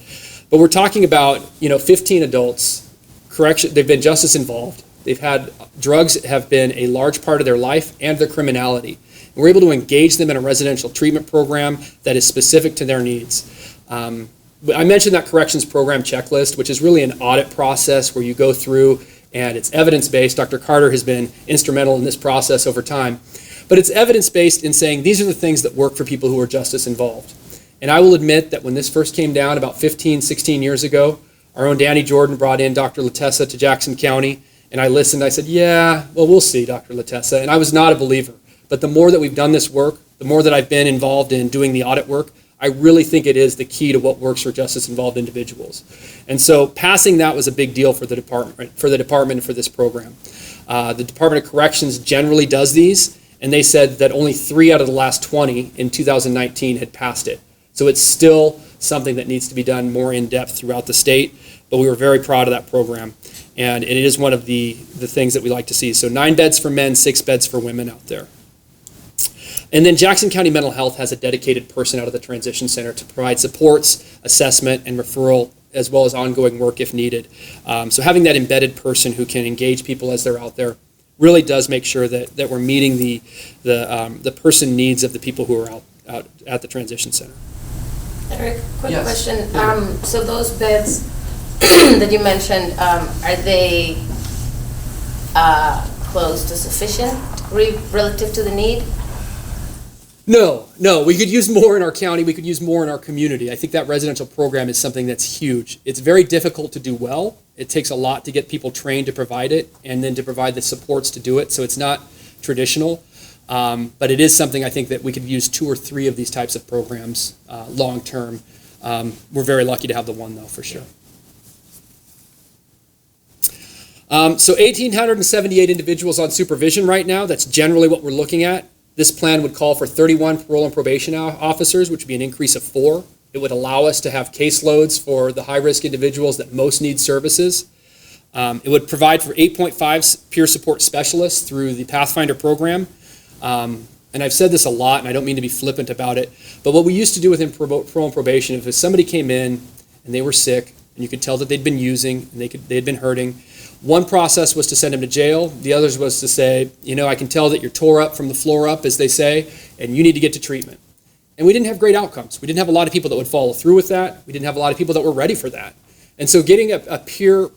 But we're talking about 15 adults. Correction, they've been justice involved. They've had drugs have been a large part of their life and their criminality. And we're able to engage them in a residential treatment program that is specific to their needs. I mentioned that corrections program checklist, which is really an audit process where you go through, and it's evidence-based. Dr. Carter has been instrumental in this process over time. But it's evidence-based in saying these are the things that work for people who are justice involved. And I will admit that when this first came down about 15, 16 years ago, our own Danny Jordan brought in Dr. Latessa to Jackson County, and I listened. I said, yeah, well, we'll see, Dr. Latessa. And I was not a believer. But the more that we've done this work, the more that I've been involved in doing the audit work, I really think it is the key to what works for justice-involved individuals. And so passing that was a big deal for the department and for this program. The Department of Corrections generally does these, and they said that only 3 out of the last 20 in 2019 had passed it. So it's still something that needs to be done more in depth throughout the state, but we were very proud of that program. And it is one of the things that we like to see. So 9 beds for men, 6 beds for women out there. And then Jackson County Mental Health has a dedicated person out of the transition center to provide supports, assessment, and referral, as well as ongoing work if needed. So having that embedded person who can engage people as they're out there really does make sure that we're meeting the person needs of the people who are out at the transition center. Eric, quick Yes. question. So those beds that you mentioned, are they close to sufficient relative to the need? No. We could use more in our county. We could use more in our community. I think that residential program is something that's huge. It's very difficult to do well. It takes a lot to get people trained to provide it and then to provide the supports to do it. So it's not traditional, but it is something I think that we could use 2 or 3 of these types of programs long term. We're very lucky to have the one, though, for sure. So 1,878 individuals on supervision right now. That's generally what we're looking at. This plan would call for 31 parole and probation officers, which would be an increase of 4. It would allow us to have caseloads for the high-risk individuals that most need services. It would provide for 8.5 peer support specialists through the Pathfinder program. And I've said this a lot, and I don't mean to be flippant about it, but what we used to do within parole and probation, if somebody came in and they were sick, and you could tell that they'd been using, and they had been hurting, one process was to send them to jail. The other was to say, I can tell that you're tore up from the floor up, as they say, and you need to get to treatment. And we didn't have great outcomes. We didn't have a lot of people that would follow through with that. We didn't have a lot of people that were ready for that. And so getting a peer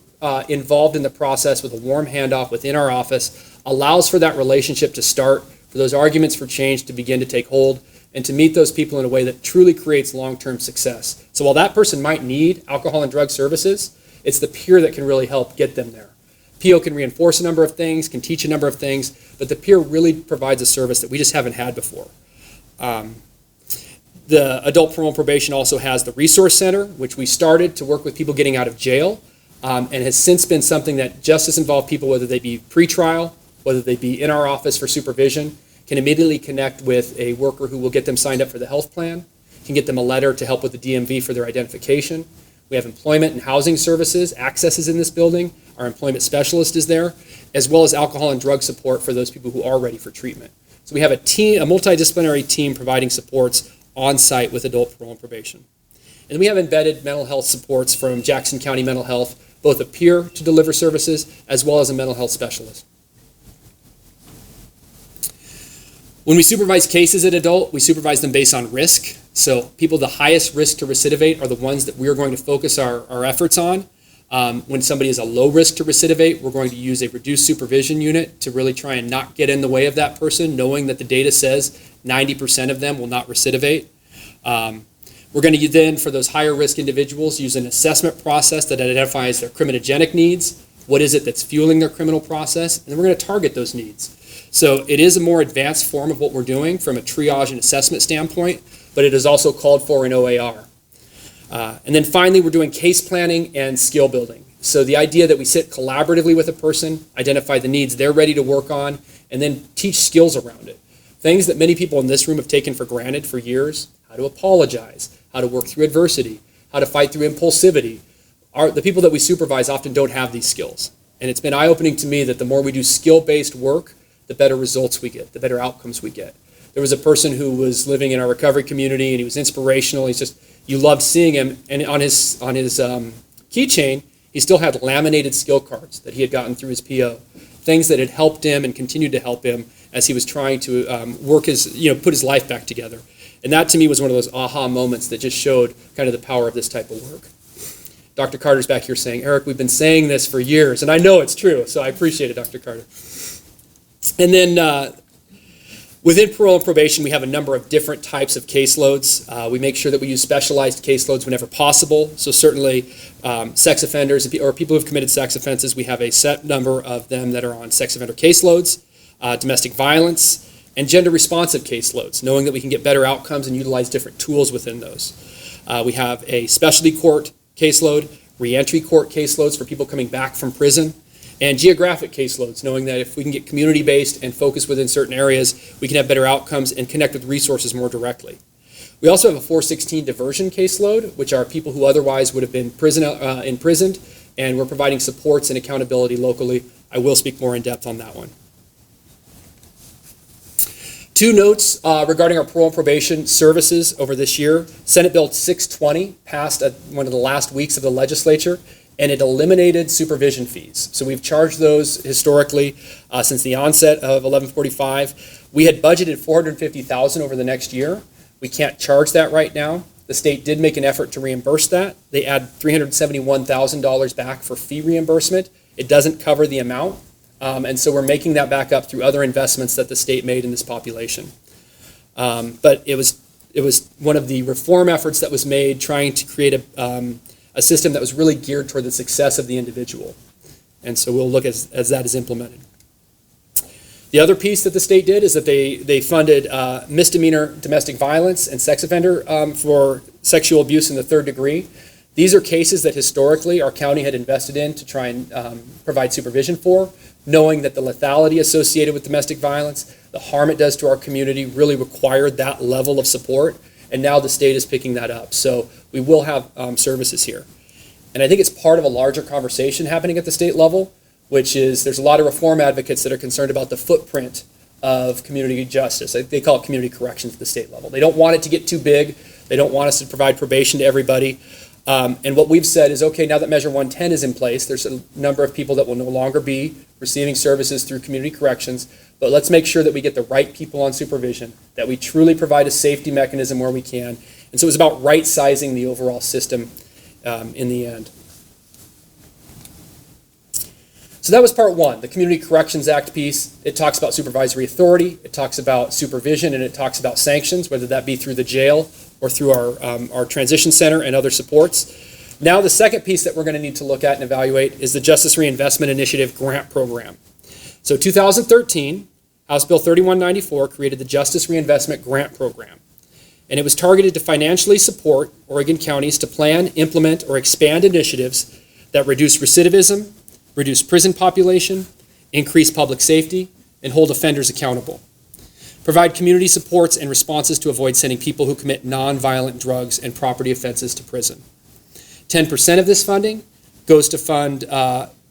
involved in the process with a warm handoff within our office allows for that relationship to start, for those arguments for change to begin to take hold, and to meet those people in a way that truly creates long-term success. So while that person might need alcohol and drug services, it's the peer that can really help get them there. PO can reinforce a number of things, can teach a number of things, but the peer really provides a service that we just haven't had before. The Adult Parole and Probation also has the Resource Center, which we started to work with people getting out of jail, and has since been something that justice-involved people, whether they be pretrial, whether they be in our office for supervision, can immediately connect with a worker who will get them signed up for the health plan, can get them a letter to help with the DMV for their identification. We have employment and housing services. Access is in this building. Our employment specialist is there, as well as alcohol and drug support for those people who are ready for treatment. So we have a multidisciplinary team providing supports on site with adult parole and probation. And then we have embedded mental health supports from Jackson County Mental Health, both a peer to deliver services as well as a mental health specialist. When we supervise cases at adult, we supervise them based on risk. So people the highest risk to recidivate are the ones that we're going to focus our efforts on. When somebody is a low risk to recidivate, we're going to use a reduced supervision unit to really try and not get in the way of that person, knowing that the data says 90% of them will not recidivate. We're going to then, for those higher risk individuals, use an assessment process that identifies their criminogenic needs, what is it that's fueling their criminal process, and then we're going to target those needs. So it is a more advanced form of what we're doing from a triage and assessment standpoint, but it is also called for in OAR. And then finally, we're doing case planning and skill building. So the idea that we sit collaboratively with a person, identify the needs they're ready to work on, and then teach skills around it. Things that many people in this room have taken for granted for years: how to apologize, how to work through adversity, how to fight through impulsivity. The people that we supervise often don't have these skills. And it's been eye-opening to me that the more we do skill-based work, the better results we get, the better outcomes we get. There was a person who was living in our recovery community, and he was inspirational. You loved seeing him, and on his keychain, he still had laminated skill cards that he had gotten through his PO, things that had helped him and continued to help him as he was trying to put his life back together. And that to me was one of those aha moments that just showed kind of the power of this type of work. Dr. Carter's back here saying, Eric, we've been saying this for years, and I know it's true, so I appreciate it, Dr. Carter. And then within parole and probation, we have a number of different types of caseloads. We make sure that we use specialized caseloads whenever possible. So certainly sex offenders or people who have committed sex offenses, we have a set number of them that are on sex offender caseloads, domestic violence, and gender-responsive caseloads, knowing that we can get better outcomes and utilize different tools within those. We have a specialty court caseload, reentry court caseloads for people coming back from prison, and geographic caseloads, knowing that if we can get community-based and focus within certain areas, we can have better outcomes and connect with resources more directly. We also have a 416 diversion caseload, which are people who otherwise would have been imprisoned, and we're providing supports and accountability locally. I will speak more in depth on that one. Two notes regarding our parole and probation services over this year. Senate Bill 620 passed at one of the last weeks of the legislature, and it eliminated supervision fees. So we've charged those historically since the onset of 1145. We had budgeted $450,000 over the next year. We can't charge that right now. The state did make an effort to reimburse that. They add $371,000 back for fee reimbursement. It doesn't cover the amount. And so we're making that back up through other investments that the state made in this population. But it was one of the reform efforts that was made trying to create a system that was really geared toward the success of the individual. And so we'll look as that is implemented. The other piece that the state did is that they funded misdemeanor domestic violence and sex offender for sexual abuse in the third degree. These are cases that historically our county had invested in to try and provide supervision for, knowing that the lethality associated with domestic violence, the harm it does to our community really required that level of support, and now the state is picking that up. So we will have services here. And I think it's part of a larger conversation happening at the state level, which is there's a lot of reform advocates that are concerned about the footprint of community justice. They call it community corrections at the state level. They don't want it to get too big. They don't want us to provide probation to everybody. And what we've said is, okay, now that Measure 110 is in place, there's a number of people that will no longer be receiving services through community corrections, but let's make sure that we get the right people on supervision, that we truly provide a safety mechanism where we can. And so it was about right-sizing the overall system in the end. So that was part one, the Community Corrections Act piece. It talks about supervisory authority, it talks about supervision, and it talks about sanctions, whether that be through the jail or through our transition center and other supports. Now the second piece that we're going to need to look at and evaluate is the Justice Reinvestment Initiative Grant Program. So 2013, House Bill 3194 created the Justice Reinvestment Grant Program. And it was targeted to financially support Oregon counties to plan, implement, or expand initiatives that reduce recidivism, reduce prison population, increase public safety, and hold offenders accountable. Provide community supports and responses to avoid sending people who commit nonviolent drugs and property offenses to prison. 10% of this funding goes to fund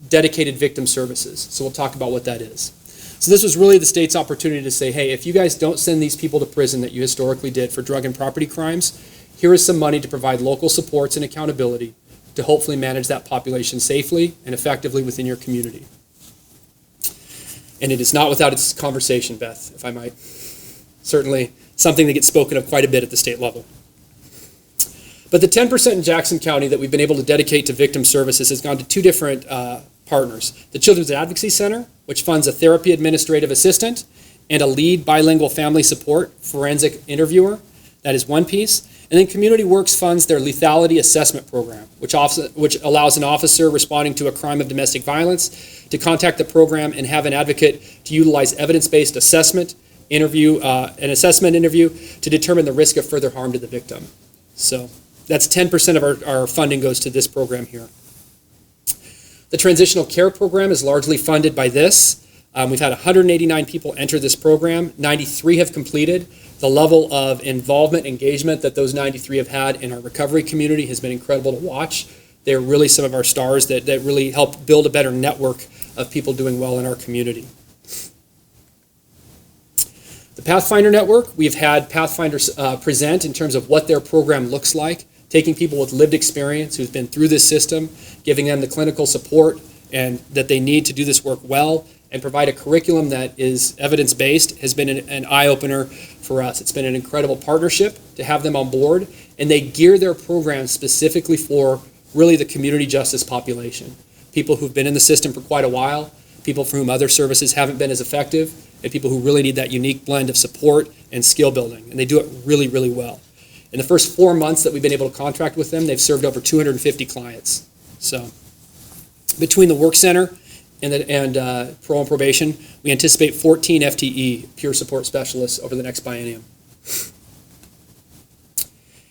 dedicated victim services. So we'll talk about what that is. So this was really the state's opportunity to say, hey, if you guys don't send these people to prison that you historically did for drug and property crimes, here is some money to provide local supports and accountability to hopefully manage that population safely and effectively within your community. And it is not without its conversation, Beth, if I might. certainly something that gets spoken of quite a bit at the state level. But the 10% in Jackson County that we've been able to dedicate to victim services has gone to two different partners. The Children's Advocacy Center, which funds a therapy administrative assistant and a lead bilingual family support forensic interviewer. That is one piece. And then Community Works funds their lethality assessment program, which allows an officer responding to a crime of domestic violence to contact the program and have an advocate to utilize evidence-based assessment interview, an assessment interview to determine the risk of further harm to the victim. So that's 10% of our funding goes to this program here. The Transitional Care Program is largely funded by this. We've had 189 people enter this program. 93 have completed. The level of involvement, engagement that those 93 have had in our recovery community has been incredible to watch. They're really some of our stars that really help build a better network of people doing well in our community. The Pathfinder Network, we've had Pathfinders present in terms of what their program looks like, taking people with lived experience who've been through this system, giving them the clinical support and that they need to do this work well, and provide a curriculum that is evidence-based has been an eye-opener for us. It's been an incredible partnership to have them on board, and they gear their programs specifically for really the community justice population. People who've been in the system for quite a while, people for whom other services haven't been as effective, and people who really need that unique blend of support and skill building, and they do it really, really well. In the first 4 months that we've been able to contract with them, they've served over 250 clients. So between the Work Center and parole and probation, we anticipate 14 FTE, peer support specialists, over the next biennium.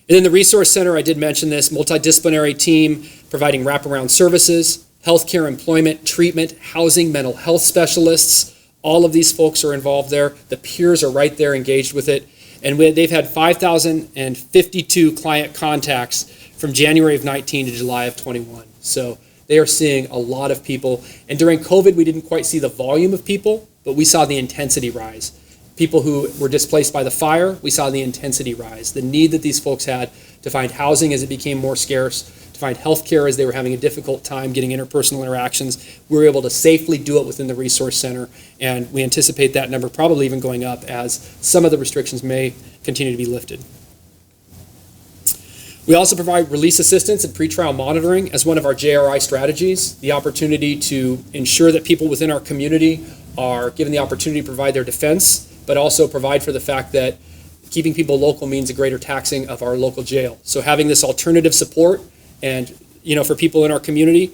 And then the Resource Center, I did mention this, multidisciplinary team providing wraparound services, healthcare, employment, treatment, housing, mental health specialists. All of these folks are involved there. The peers are right there engaged with it. And they've had 5,052 client contacts from January of 19 to July of 21. So they are seeing a lot of people. And during COVID, we didn't quite see the volume of people, but we saw the intensity rise. People who were displaced by the fire, we saw the intensity rise. The need that these folks had to find housing as it became more scarce, to find health care as they were having a difficult time getting interpersonal interactions. We were able to safely do it within the Resource Center, and we anticipate that number probably even going up as some of the restrictions may continue to be lifted. We also provide release assistance and pretrial monitoring as one of our JRI strategies, the opportunity to ensure that people within our community are given the opportunity to provide their defense, but also provide for the fact that keeping people local means a greater taxing of our local jail. So having this alternative support and for people in our community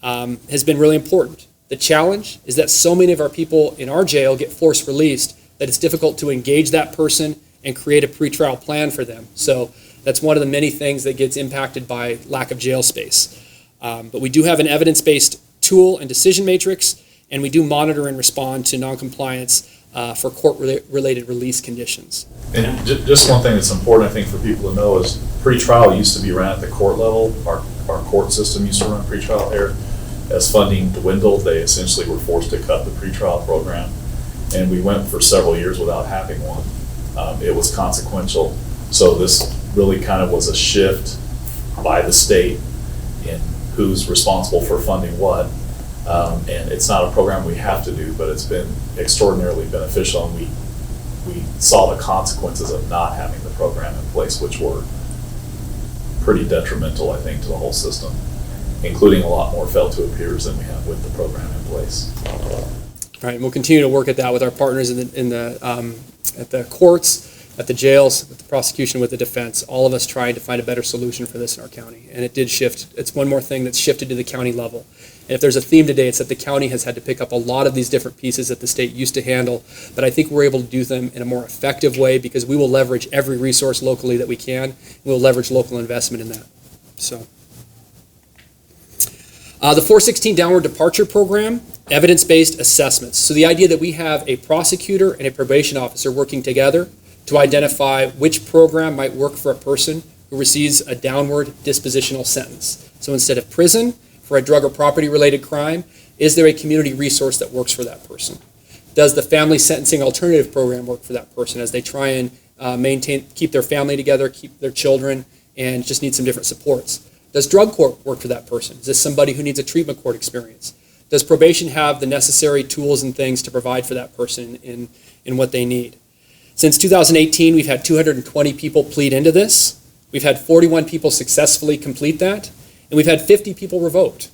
has been really important. The challenge is that so many of our people in our jail get forced released that it's difficult to engage that person and create a pretrial plan for them. So that's one of the many things that gets impacted by lack of jail space. But we do have an evidence-based tool and decision matrix, and we do monitor and respond to noncompliance for court-related release conditions. And just one thing that's important, I think, for people to know is pretrial used to be run at the court level. Our court system used to run pretrial there. As funding dwindled, they essentially were forced to cut the pretrial program. And we went for several years without having one. It was consequential. So this really kind of was a shift by the state in who's responsible for funding what. And it's not a program we have to do, but it's been extraordinarily beneficial, and we saw the consequences of not having the program in place, which were pretty detrimental, I think, to the whole system, including a lot more fell to peers than we have with the program in place. Right, and we'll continue to work at that with our partners at the courts, at the jails, with the prosecution, with the defense, all of us trying to find a better solution for this in our county. And it did shift. It's one more thing that's shifted to the county level. And if there's a theme today, it's that the county has had to pick up a lot of these different pieces that the state used to handle, but I think we're able to do them in a more effective way because we will leverage every resource locally that we can. We'll leverage local investment in that. So, the 416 Downward Departure Program, evidence-based assessments. So the idea that we have a prosecutor and a probation officer working together to identify which program might work for a person who receives a downward dispositional sentence. So instead of prison for a drug or property-related crime, is there a community resource that works for that person? Does the family sentencing alternative program work for that person as they try and keep their family together, keep their children, and just need some different supports? Does drug court work for that person? Is this somebody who needs a treatment court experience? Does probation have the necessary tools and things to provide for that person in what they need? Since 2018, we've had 220 people plead into this. We've had 41 people successfully complete that, and we've had 50 people revoked.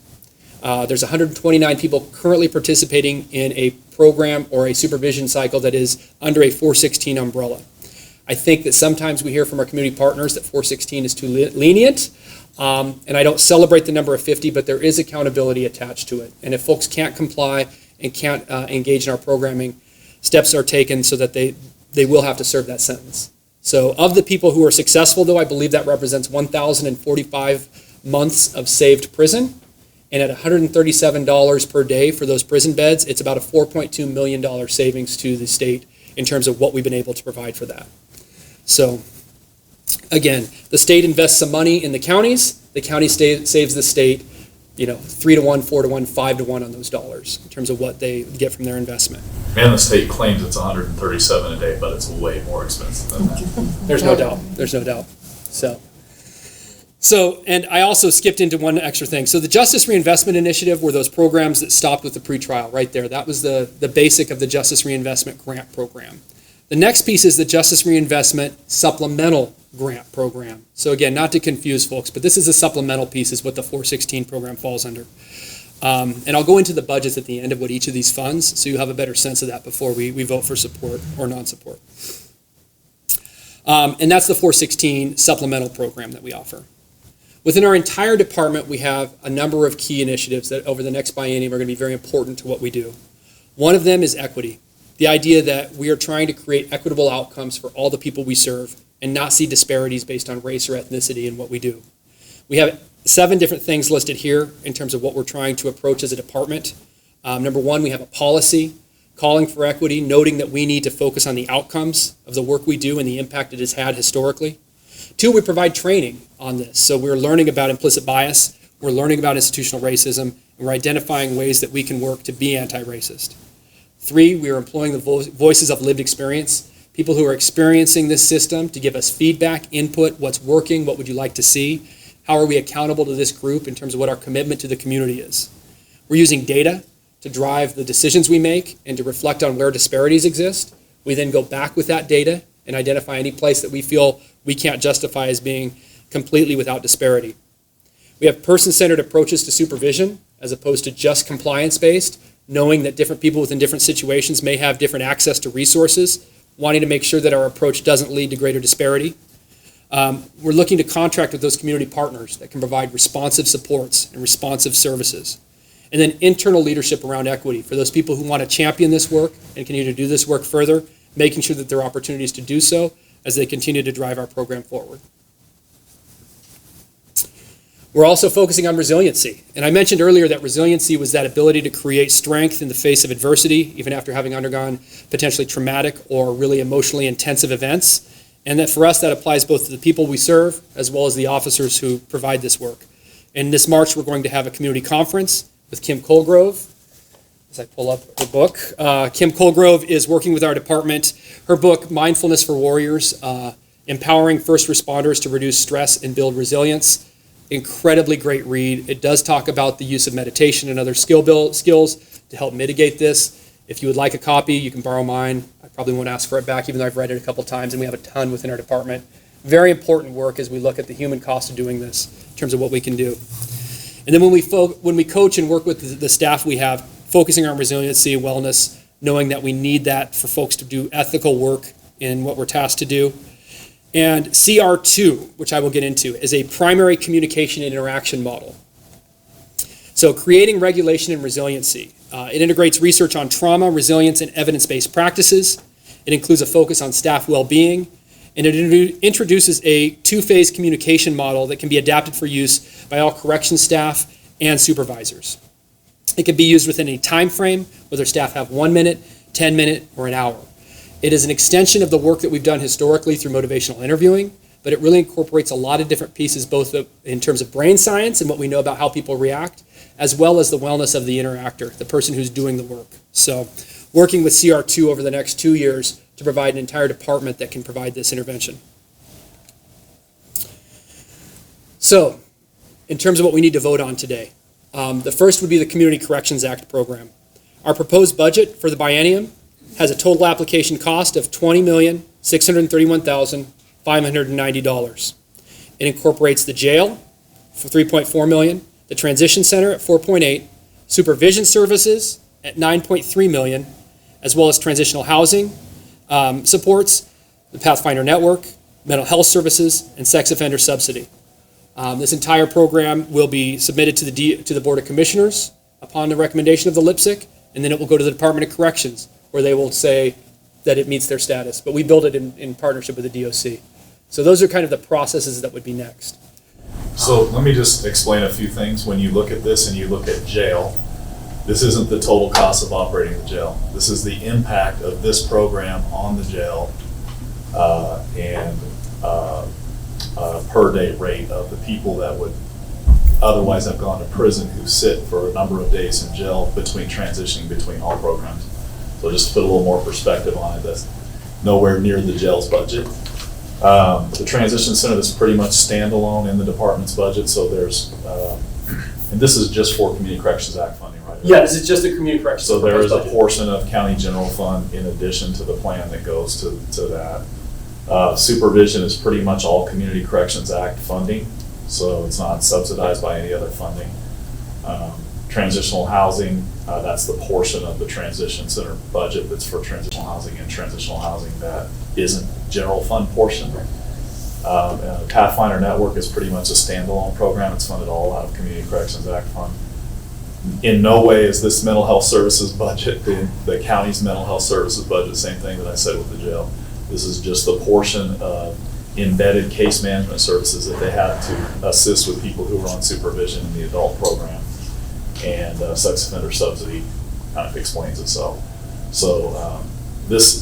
There's 129 people currently participating in a program or a supervision cycle that is under a 416 umbrella. I think that sometimes we hear from our community partners that 416 is too lenient, and I don't celebrate the number of 50, but there is accountability attached to it. And if folks can't comply and can't engage in our programming, steps are taken so that they will have to serve that sentence. So of the people who are successful, though, I believe that represents 1,045 months of saved prison. And at $137 per day for those prison beds, it's about a $4.2 million savings to the state in terms of what we've been able to provide for that. So again, the state invests some money in the counties. The county saves the state, 3 to 1, 4 to 1, 5 to 1 on those dollars in terms of what they get from their investment. And the state claims it's 137 a day, but it's way more expensive than that. There's no doubt. There's no doubt. So, and I also skipped into one extra thing. So the Justice Reinvestment Initiative were those programs that stopped with the pretrial right there. That was the basic of the Justice Reinvestment Grant Program. The next piece is the Justice Reinvestment Supplemental Grant Program. So again, not to confuse folks, but this is a supplemental piece is what the 416 program falls under. And I'll go into the budgets at the end of what each of these funds, so you have a better sense of that before we vote for support or non-support. And that's the 416 supplemental program that we offer. Within our entire department, we have a number of key initiatives that over the next biennium are going to be very important to what we do. One of them is equity. The idea that we are trying to create equitable outcomes for all the people we serve and not see disparities based on race or ethnicity in what we do. We have 7 different things listed here in terms of what we're trying to approach as a department. Number 1, we have a policy calling for equity, noting that we need to focus on the outcomes of the work we do and the impact it has had historically. 2, we provide training on this. So we're learning about implicit bias, we're learning about institutional racism, and we're identifying ways that we can work to be anti-racist. 3, we are employing the voices of lived experience, people who are experiencing this system to give us feedback, input, what's working, what would you like to see, how are we accountable to this group in terms of what our commitment to the community is. We're using data to drive the decisions we make and to reflect on where disparities exist. We then go back with that data and identify any place that we feel we can't justify as being completely without disparity. We have person-centered approaches to supervision as opposed to just compliance-based, knowing that different people within different situations may have different access to resources, wanting to make sure that our approach doesn't lead to greater disparity. We're looking to contract with those community partners that can provide responsive supports and responsive services. And then internal leadership around equity for those people who want to champion this work and continue to do this work further, making sure that there are opportunities to do so as they continue to drive our program forward. We're also focusing on resiliency. And I mentioned earlier that resiliency was that ability to create strength in the face of adversity, even after having undergone potentially traumatic or really emotionally intensive events. And that for us, that applies both to the people we serve as well as the officers who provide this work. And this March, we're going to have a community conference with Kim Colgrove. As I pull up her book, Kim Colgrove is working with our department. Her book, Mindfulness for Warriors, Empowering First Responders to Reduce Stress and Build Resilience. Incredibly great read. It does talk about the use of meditation and other skills to help mitigate this. If you would like a copy, you can borrow mine. I probably won't ask for it back, even though I've read it a couple times, and we have a ton within our department. Very important work as we look at the human cost of doing this in terms of what we can do. And then when we coach and work with the staff we have, focusing on resiliency and wellness, knowing that we need that for folks to do ethical work in what we're tasked to do. And CR2, which I will get into, is a primary communication and interaction model. So creating regulation and resiliency. It integrates research on trauma, resilience, and evidence-based practices. It includes a focus on staff well-being, and it introduces a 2-phase communication model that can be adapted for use by all corrections staff and supervisors. It can be used within a time frame, whether staff have 1 minute, 10 minutes, or an hour. It is an extension of the work that we've done historically through motivational interviewing, but it really incorporates a lot of different pieces, both in terms of brain science and what we know about how people react, as well as the wellness of the interactor, the person who's doing the work. So working with CR2 over the next 2 years to provide an entire department that can provide this intervention. So in terms of what we need to vote on today, the first would be the Community Corrections Act program. Our proposed budget for the biennium has a total application cost of $20,631,590. It incorporates the jail for $3.4 million, the transition center at $4.8, supervision services at $9.3 million, as well as transitional housing supports, the Pathfinder Network, mental health services, and sex offender subsidy. This entire program will be submitted to the Board of Commissioners upon the recommendation of the LPSCC, and then it will go to the Department of Corrections, where they will say that it meets their status. But we build it in partnership with the DOC. So those are kind of the processes that would be next. So let me just explain a few things. When you look at this and you look at jail, this isn't the total cost of operating the jail. This is the impact of this program on the jail and per day rate of the people that would otherwise have gone to prison who sit for a number of days in jail transitioning between all programs. So just to put a little more perspective on it, that's nowhere near the jail's budget. The transition center is pretty much standalone in the department's budget, so there's, and this is just for Community Corrections Act funding, right? Yeah, this is just the community corrections. So there is a budget. portion of county general fund in addition to the plan that goes to that. Supervision is pretty much all Community Corrections Act funding, so it's not subsidized by any other funding. Transitional housing, that's the portion of the transition center budget that's for transitional housing, and transitional housing that isn't general fund portion. Pathfinder Network is pretty much a standalone program. It's funded all out of Community Corrections Act fund. In no way is this mental health services budget the county's mental health services budget, same thing that I said with the jail. This is just the portion of embedded case management services that they have to assist with people who are on supervision in the adult program. And sex offender subsidy kind of explains itself. So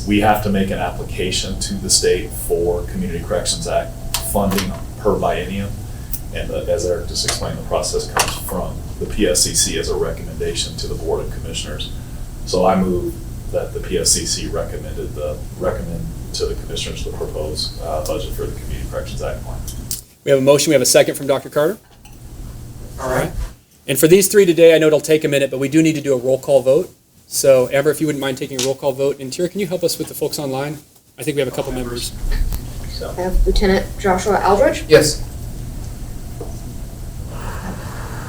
we have to make an application to the state for Community Corrections Act funding per biennium. And as Eric just explained, the process comes from the PSCC as a recommendation to the Board of Commissioners. So I move that the PSCC recommend to the Commissioners the proposed budget for the Community Corrections Act plan. We have a motion. We have a second from Dr. Carter. All right. And for these three today, I know it'll take a minute, but we do need to do a roll call vote. So Amber, if you wouldn't mind taking a roll call vote. And Tira, can you help us with the folks online? I think we have a couple members. I have Lieutenant Joshua Aldridge. Yes.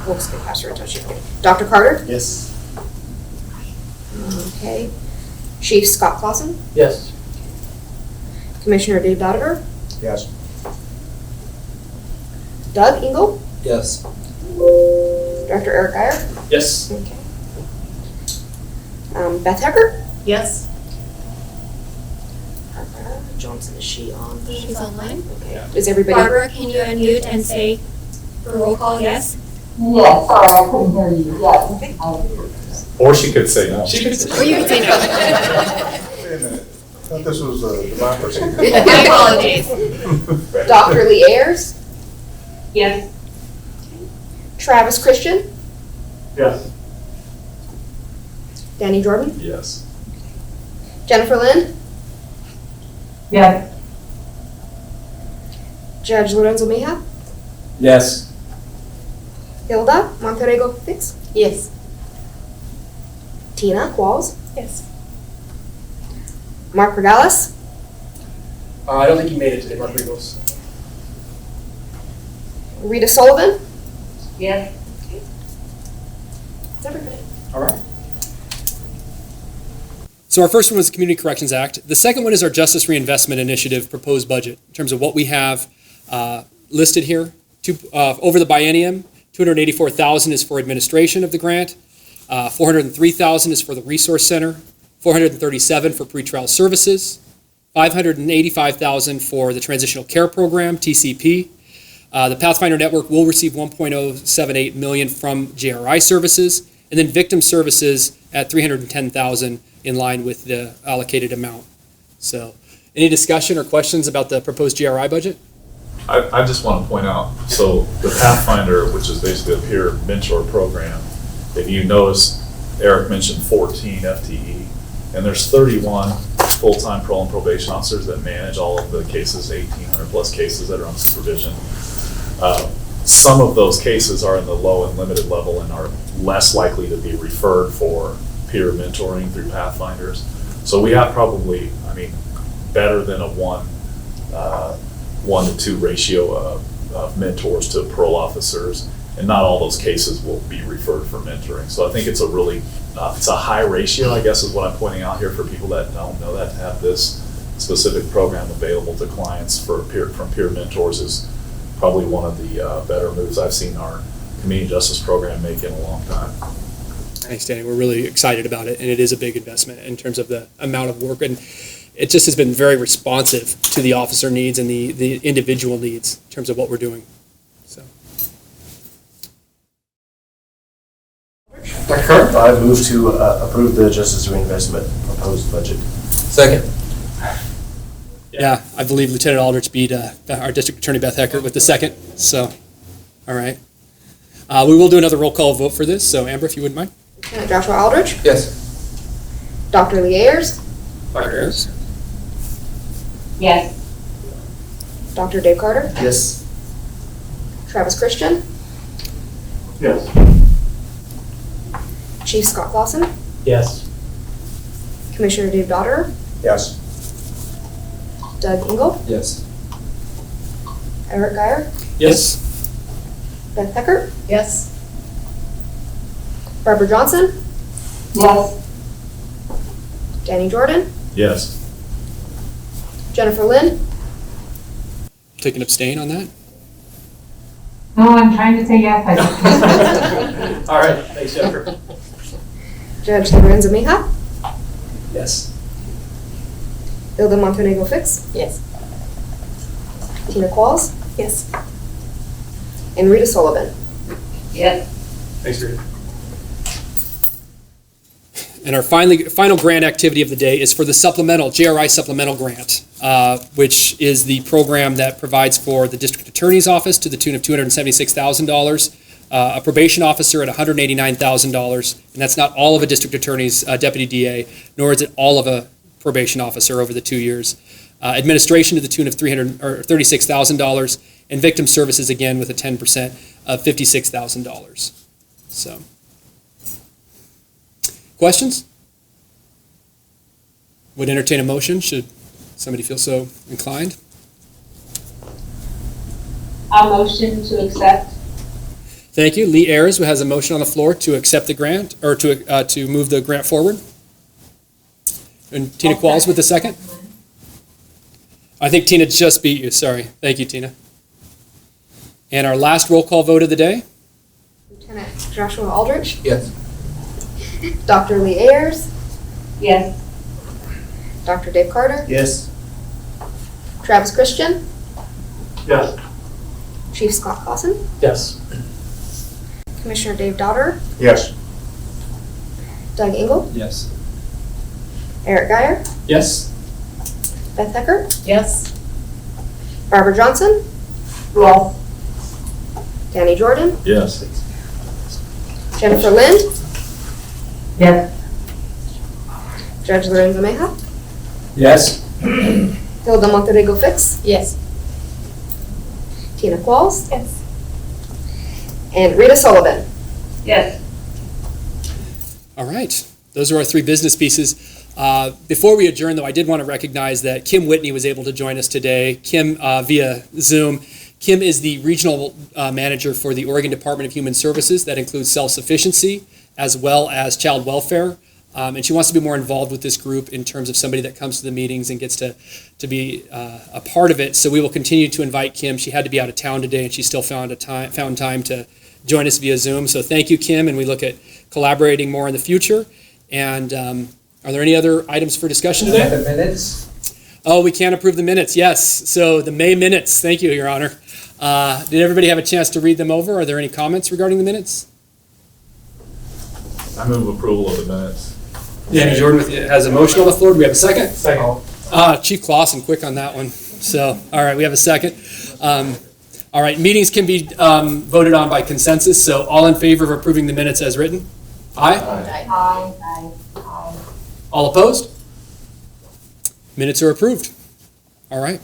We'll skip past her. Dr. Carter. Yes. Okay. Chief Scott Clausen. Yes. Commissioner Dave Dodiger. Yes. Doug Engel. Yes. Director Eric Geyer. Yes. Okay. Beth Hecker. Yes. Johnson, is she on? She's online. Okay. Is everybody? Barbara, can you unmute and say for roll call, yes? Yes, sorry, I couldn't hear you, yes. Or she could say no. Or you could say no. Wait a minute. I thought this was a democracy. My apologies. Dr. Lee Ayers. Yes. Travis Christian. Yes. Danny Jordan. Yes. Jennifer Lind. Yes. Judge Lorenzo Mejia. Yes. Hilda Monterrego Fix. Yes. Tina Qualls. Yes. Mark Regalis. I don't think he made it today, Mark Riegels. Rita Sullivan. Yes. That's everybody. All right. So our first one was the Community Corrections Act. The second one is our Justice Reinvestment Initiative proposed budget in terms of what we have listed here. Over the biennium, $284,000 is for administration of the grant, $403,000 is for the resource center, $437,000 for pretrial services, $585,000 for the transitional care program, TCP. The Pathfinder Network will receive $1.078 million from JRI services, and then victim services at $310,000 in line with the allocated amount. So, any discussion or questions about the proposed GRI budget? I just want to point out, so the Pathfinder, which is basically a peer mentor program, if you notice, Eric mentioned 14 FTE, and there's 31 full-time parole and probation officers that manage all of the cases, 1,800 plus cases that are on supervision. Some of those cases are in the low and limited level and are less likely to be referred for peer mentoring through Pathfinders. So we have probably, I mean, better than a 1 to 2 ratio of mentors to parole officers, and not all those cases will be referred for mentoring. So I think it's a really, it's a high ratio, I guess is what I'm pointing out here for people that don't know that, to have this specific program available to clients from peer mentors is probably one of the better moves I've seen our community justice program make in a long time. Thanks, Danny. We're really excited about it, and it is a big investment in terms of the amount of work, and it just has been very responsive to the officer needs and the individual needs in terms of what we're doing. So, Dr. Carter? I move to approve the Justice Reinvestment proposed budget. Second. yeah, I believe Lieutenant Aldrich beat our District Attorney Beth Eckert with the second. So, all right. We will do another roll call vote for this. So, Amber, if you wouldn't mind. Lieutenant Joshua Aldrich, Yes. Dr. Lee Ayers, Ayers. Yes. Dr. Dave Carter, Yes. Travis Christian, Yes. Chief Scott Clausen, Yes. Commissioner Dave Dodder, Yes. Doug Engel, Yes. Eric Geyer, Yes. Beth Eckert, Yes. Barbara Johnson, Yes. Danny Jordan, Yes. Jennifer Lynn, Take an abstain on that. No, I'm trying to say yes. I just All right, thanks, Jennifer. Judge Lorenzo Mejia, Yes. Hilda Montenegro Fix, Yes. Tina Qualls, Yes. and Rita Sullivan. Yes. Thanks, Rita. And our final grant activity of the day is for the supplemental, JRI supplemental grant, which is the program that provides for the District Attorney's Office to the tune of $276,000, a probation officer at $189,000, and that's not all of a District Attorney's Deputy DA, nor is it all of a probation officer over the 2 years. Administration to the tune of $36,000, and victim services again with a 10% of $56,000. So. Questions? Would entertain a motion, should somebody feel so inclined. A motion to accept. Thank you. Lee Ayers has a motion on the floor to accept the grant, or to move the grant forward. And Tina Qualls with the second. I think Tina just beat you, sorry. Thank you, Tina. And our last roll call vote of the day. Lieutenant Joshua Aldrich, Yes. Dr. Lee Ayers, Yes. Dr. Dave Carter, Yes. Travis Christian, Yes. Chief Scott Clausen, Yes. Commissioner Dave Dodder, Yes. Doug Engel, Yes. Eric Geyer, Yes. Beth Eckert, Yes. Barbara Johnson, Yes. Danny Jordan, Yes. Jennifer Lynn, Yes. Judge Lorenzo Mejia, Yes. Hilda Montenegro Fix, Yes. Tina Qualls, Yes. and Rita Sullivan. Yes. All right, those are our three business pieces. Before we adjourn, though, I did want to recognize that Kim Whitney was able to join us today. Kim, via Zoom. Kim is the regional manager for the Oregon Department of Human Services. That includes self-sufficiency as well as child welfare. And she wants to be more involved with this group in terms of somebody that comes to the meetings and gets to be a part of it. So we will continue to invite Kim. She had to be out of town today, and she still found time to join us via Zoom. So thank you, Kim, and we look at collaborating more in the future. And are there any other items for discussion today? The minutes? Oh, we can't approve the minutes, yes. So the May minutes, thank you, Your Honor. Did everybody have a chance to read them over? Are there any comments regarding the minutes? I move approval of the minutes. Danny Jordan has a motion on the floor. Do we have a second? Second. Chief Clausen, quick on that one. So, all right, we have a second. All right, meetings can be voted on by consensus. So all in favor of approving the minutes as written? Aye? Aye. All opposed? Minutes are approved. All right.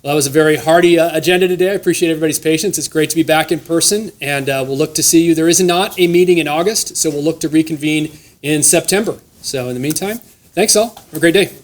Well, that was a very hearty agenda today. I appreciate everybody's patience. It's great to be back in person, and we'll look to see you. There is not a meeting in August, so we'll look to reconvene in September. So in the meantime, Thanks all. Have a great day.